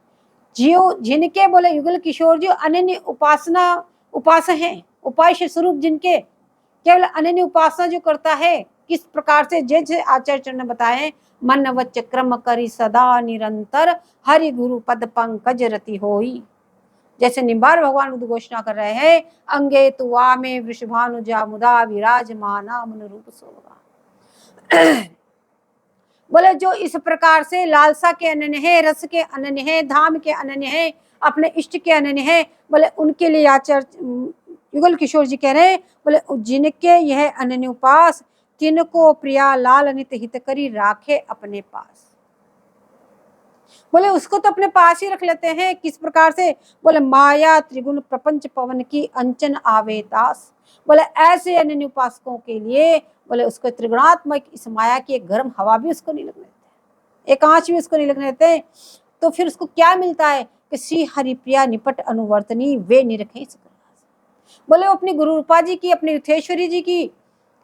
जियो जिनके बोले युगल किशोर जी अनन्य उपास हैं, उपास्य स्वरूप जिनके केवल अनन्य उपासना जो करता है, किस प्रकार से जैसे आचार्य ने बताए, मन वच क्रम करी सदा निरंतर हरि गुरु पद पंकज रति होई। जैसे निम्बार भगवान उद्घोषणा कर रहे हैं, अंगे तुआ में वृषभानु जामुदा विराजमाना मन रूप सोगा। बोले जो इस प्रकार से लालसा के अनन्य है, रस के अनन्य है, धाम के अनन्य है, अपने इष्ट के अनन्य है, बोले उनके लिए आचार्य युगल किशोर जी कह रहे हैं, बोले जिनके यह अनन्य उपास, तिनको प्रिया लाल अनित हित करी राखे अपने पास। बोले उसको तो अपने पास ही रख लेते हैं, किस प्रकार से, बोले माया त्रिगुण प्रपंच पवन की अंचन आवेतास। बोले ऐसे अनन्य उपासकों के लिए बोले उसको त्रिगुणात्मक इस माया की एक गर्म हवा भी उसको नहीं लगने देते, एक आंच भी उसको नहीं लगने देते। तो फिर उसको क्या मिलता है कि श्री हरिप्रिया निपट अनुवर्तनी वे निरखे। बोले वो अपनी गुरु रूपा जी की, अपनी युथेश्वरी जी की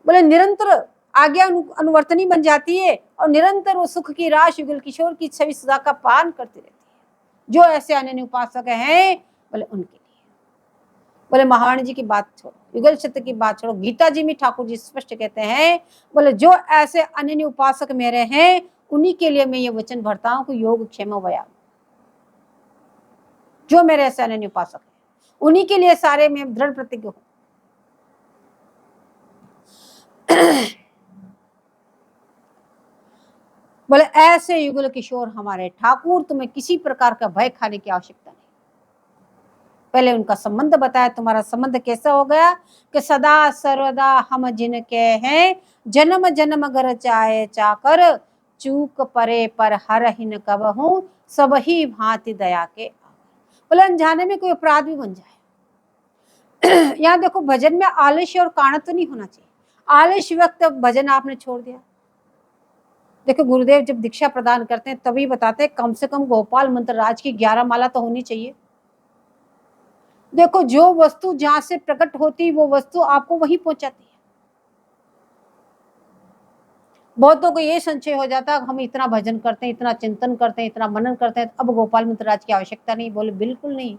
बोले निरंतर आज्ञा अनुवर्तनी बन जाती है, और निरंतर वो सुख की राश युगल किशोर की छवि सदा का पान करती रहती है। जो ऐसे अनन्य उपासक हैं बोले उनके लिए, बोले महावाणी जी की बात छोड़ो, युगल सत्य की बात छोड़ो, गीता जी में ठाकुर जी स्पष्ट कहते हैं, बोले जो ऐसे अनन्य उपासक मेरे हैं उन्हीं के लिए मैं ये वचन भरता हूं कि योग क्षेम व्यायाम। जो मेरे ऐसे अनन्य उपासक है उन्हीं के लिए सारे में दृढ़ प्रतिज्ञ हूं। बोले ऐसे युगल किशोर हमारे ठाकुर, तुम्हें किसी प्रकार का भय खाने की आवश्यकता नहीं। पहले उनका संबंध बताया, तुम्हारा संबंध कैसा हो गया कि सदा सर्वदा हम जिनके हैं, जन्म जन्म गर चाहे चाकर, चूक परे पर हर हिन कब हूं, सब ही भांति दया के। बोले अनजाने में कोई अपराध भी बन जाए। यहाँ देखो भजन में आलस्य और काणत तो नहीं होना चाहिए। आलस्य वक्त भजन आपने छोड़ दिया। देखो गुरुदेव जब दीक्षा प्रदान करते हैं तभी बताते हैं कम से कम गोपाल मंत्र राज की 11 माला तो होनी चाहिए। देखो जो वस्तु जहां से प्रकट होती वो वस्तु आपको वहीं पहुंचाती है। बहुतों को ये संशय हो जाता है हम इतना भजन करते हैं, इतना चिंतन करते हैं, इतना मनन करते हैं, अब गोपाल मंत्र राज की आवश्यकता नहीं। बोले बिल्कुल नहीं।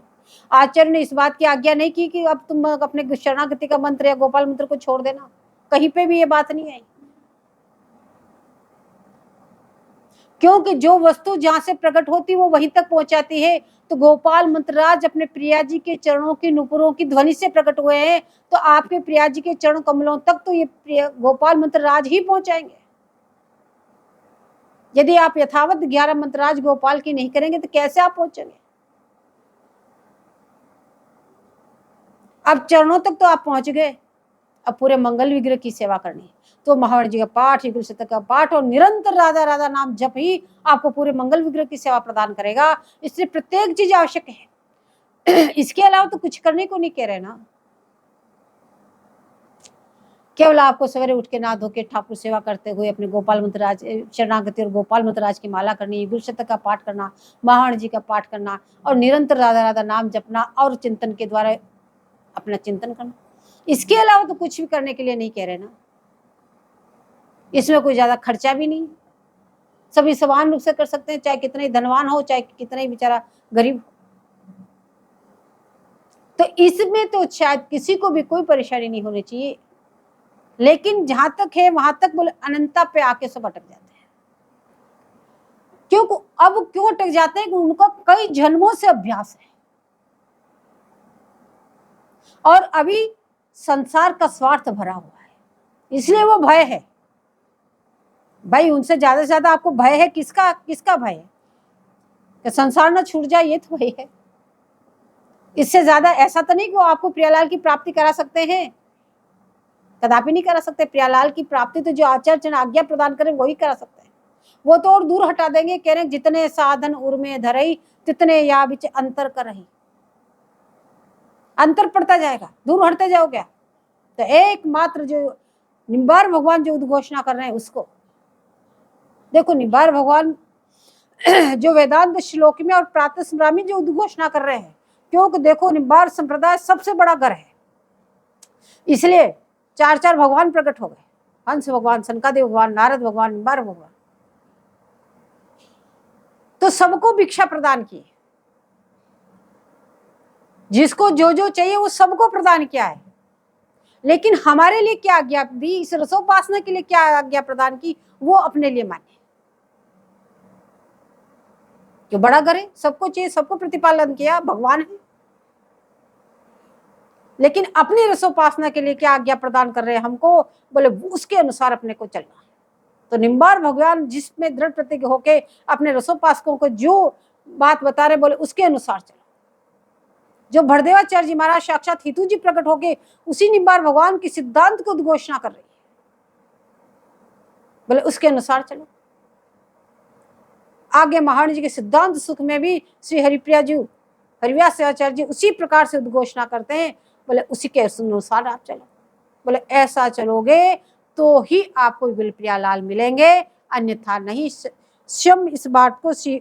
आचार्य ने इस बात की आज्ञा नहीं की कि अब तुम अपने शरणागति का मंत्र या गोपाल मंत्र को छोड़ देना, कहीं पे भी ये बात नहीं आई। क्योंकि जो वस्तु जहां से प्रकट होती वो वहीं तक पहुंचाती है। तो गोपाल मंत्रराज अपने प्रिया जी के चरणों की नुपुरों की ध्वनि से प्रकट हुए हैं, तो आपके प्रिया जी के चरण कमलों तक तो ये गोपाल मंत्रराज ही पहुंचाएंगे। यदि आप यथावत 11 मंत्रराज गोपाल की नहीं करेंगे तो कैसे आप पहुंचेंगे। अब चरणों तक तो आप पहुंच गए, अब पूरे मंगल विग्रह की सेवा करनी है। तो महावीर जी का पाठ, युगल शतक का पाठ और निरंतर राधा राधा नाम जप ही आपको पूरे मंगल विग्रह की सेवा प्रदान करेगा। इसलिए प्रत्येक चीज आवश्यक है। इसके अलावा तो कुछ करने को नहीं कह रहे ना। केवल आपको सवेरे उठ के नहा धो के ठाकुर सेवा करते हुए अपने गोपाल मंत्रराज शरणागति और गोपाल मंत्रराज की माला करनी, युगल शतक का पाठ करना, महावीर जी का पाठ करना और निरंतर राधा राधा नाम जपना और चिंतन के द्वारा अपना चिंतन करना। इसके अलावा तो कुछ भी करने के लिए नहीं कह रहे ना। इसमें कोई ज्यादा खर्चा भी नहीं, सभी समान रूप से कर सकते हैं, चाहे कितने धनवान हो चाहे कितने बेचारा गरीब हो। तो इसमें तो शायद किसी को भी कोई परेशानी नहीं होनी चाहिए। लेकिन जहां तक है वहां तक बोले अनंतता पे आके सब अटक जाते हैं। क्यों अब क्यों अटक जाते हैं कि उनका कई जन्मों से अभ्यास है और अभी संसार का स्वार्थ भरा हुआ है, इसलिए वो भय है। भाई उनसे ज्यादा से ज्यादा आपको भय है किसका भय है कि संसार ना छूट जाए, ये तो भय है। इससे ज्यादा ऐसा तो नहीं कि वो आपको प्रियालाल की प्राप्ति करा सकते हैं, कदापि नहीं करा सकते। प्रियालाल की प्राप्ति तो जो आचार्य आज्ञा प्रदान करें वही करा सकते हैं। वो तो और दूर हटा देंगे, कह रहे जितने साधन उर्मे धरई तितने या बिच अंतर कर रही। अंतर पड़ता जाएगा, दूर हटते जाओगे। तो एकमात्र जो निम्बार भगवान जो उद्घोषणा कर रहे हैं उसको देखो। निम्बार भगवान जो वेदांत श्लोक में और प्रातः संग्रामी जो उद्घोषणा कर रहे हैं, क्योंकि देखो निम्बार संप्रदाय सबसे बड़ा घर है, इसलिए 4 भगवान प्रकट हो गए। हंस भगवान, सनकादेव भगवान, नारद भगवान, निम्बार भगवान। तो सबको भिक्षा प्रदान की, जिसको जो जो चाहिए वो सबको प्रदान किया है। लेकिन हमारे लिए क्या आज्ञा दी, इस रसोपासना के लिए क्या आज्ञा प्रदान की, वो अपने लिए माने। जो बड़ा करे, सबको चाहिए, सबको प्रतिपालन किया, भगवान है, लेकिन अपनी रसोपासना के लिए क्या आज्ञा प्रदान कर रहे हैं हमको, बोले उसके अनुसार अपने को चलना है। तो निम्बार भगवान जिसमें दृढ़ प्रतिज्ञ होके अपने रसोपासकों को जो बात बता रहे, बोले उसके अनुसार चलो। जो भरदेवाचार्य जी महाराज साक्षात हितू जी प्रकट होके उसी निम्बार भगवान की सिद्धांत को उद्घोषणा कर रही है, बोले उसके अनुसार चलो। आगे महाराज जी के सिद्धांत सुख में भी श्री हरिप्रिया जी, हरिव्यास आचार्य जी उसी प्रकार से उद्घोषणा करते हैं, बोले उसी के अनुसार आप चलो। बोले ऐसा चलोगे तो ही आपको विपुल प्रियालाल मिलेंगे, अन्यथा नहीं। स्वयं इस बात को श्री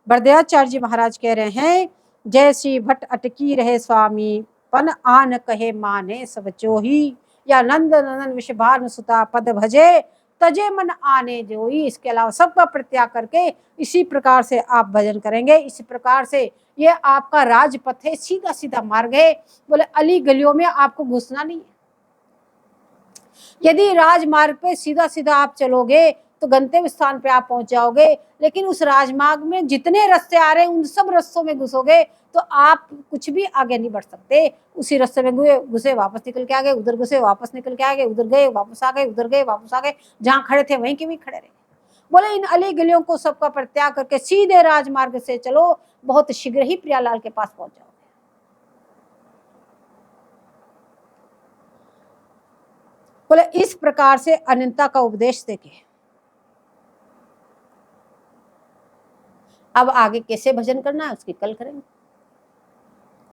भरदेवाचार्य जी महाराज कह रहे हैं, जय श्री भट्ट अटकी रहे स्वामी पन आन कहे माने सब चोही, या नंद नंदन विषभान सुता पद भजे तजे मन आने जोई। इसके अलावा सबका परित्याग करके इसी प्रकार से आप भजन करेंगे, इसी प्रकार से ये आपका राजपथ है, सीधा सीधा मार्ग है। बोले अली गलियों में आपको घुसना नहीं है। यदि राजमार्ग पे सीधा सीधा आप चलोगे तो गंतव्य स्थान पे आप पहुंच जाओगे, लेकिन उस राजमार्ग में जितने रास्ते आ रहे हैं उन सब रास्तों में घुसोगे तो आप कुछ भी आगे नहीं बढ़ सकते। उसी रास्ते में घुसे वापस निकल के आ गए, उधर घुसे वापस निकल के आ गए, उधर गए वापस आ गए, उधर गए वापस आ गए, जहां खड़े थे वहीं के वहीं खड़े रहे। बोले इन अली गलियों को सबका परित्याग करके सीधे राजमार्ग से चलो, बहुत शीघ्र ही प्रियालाल के पास पहुंच जाओगे। बोले इस प्रकार से अनंता का उपदेश देके अब आगे कैसे भजन करना है उसकी कल करेंगे।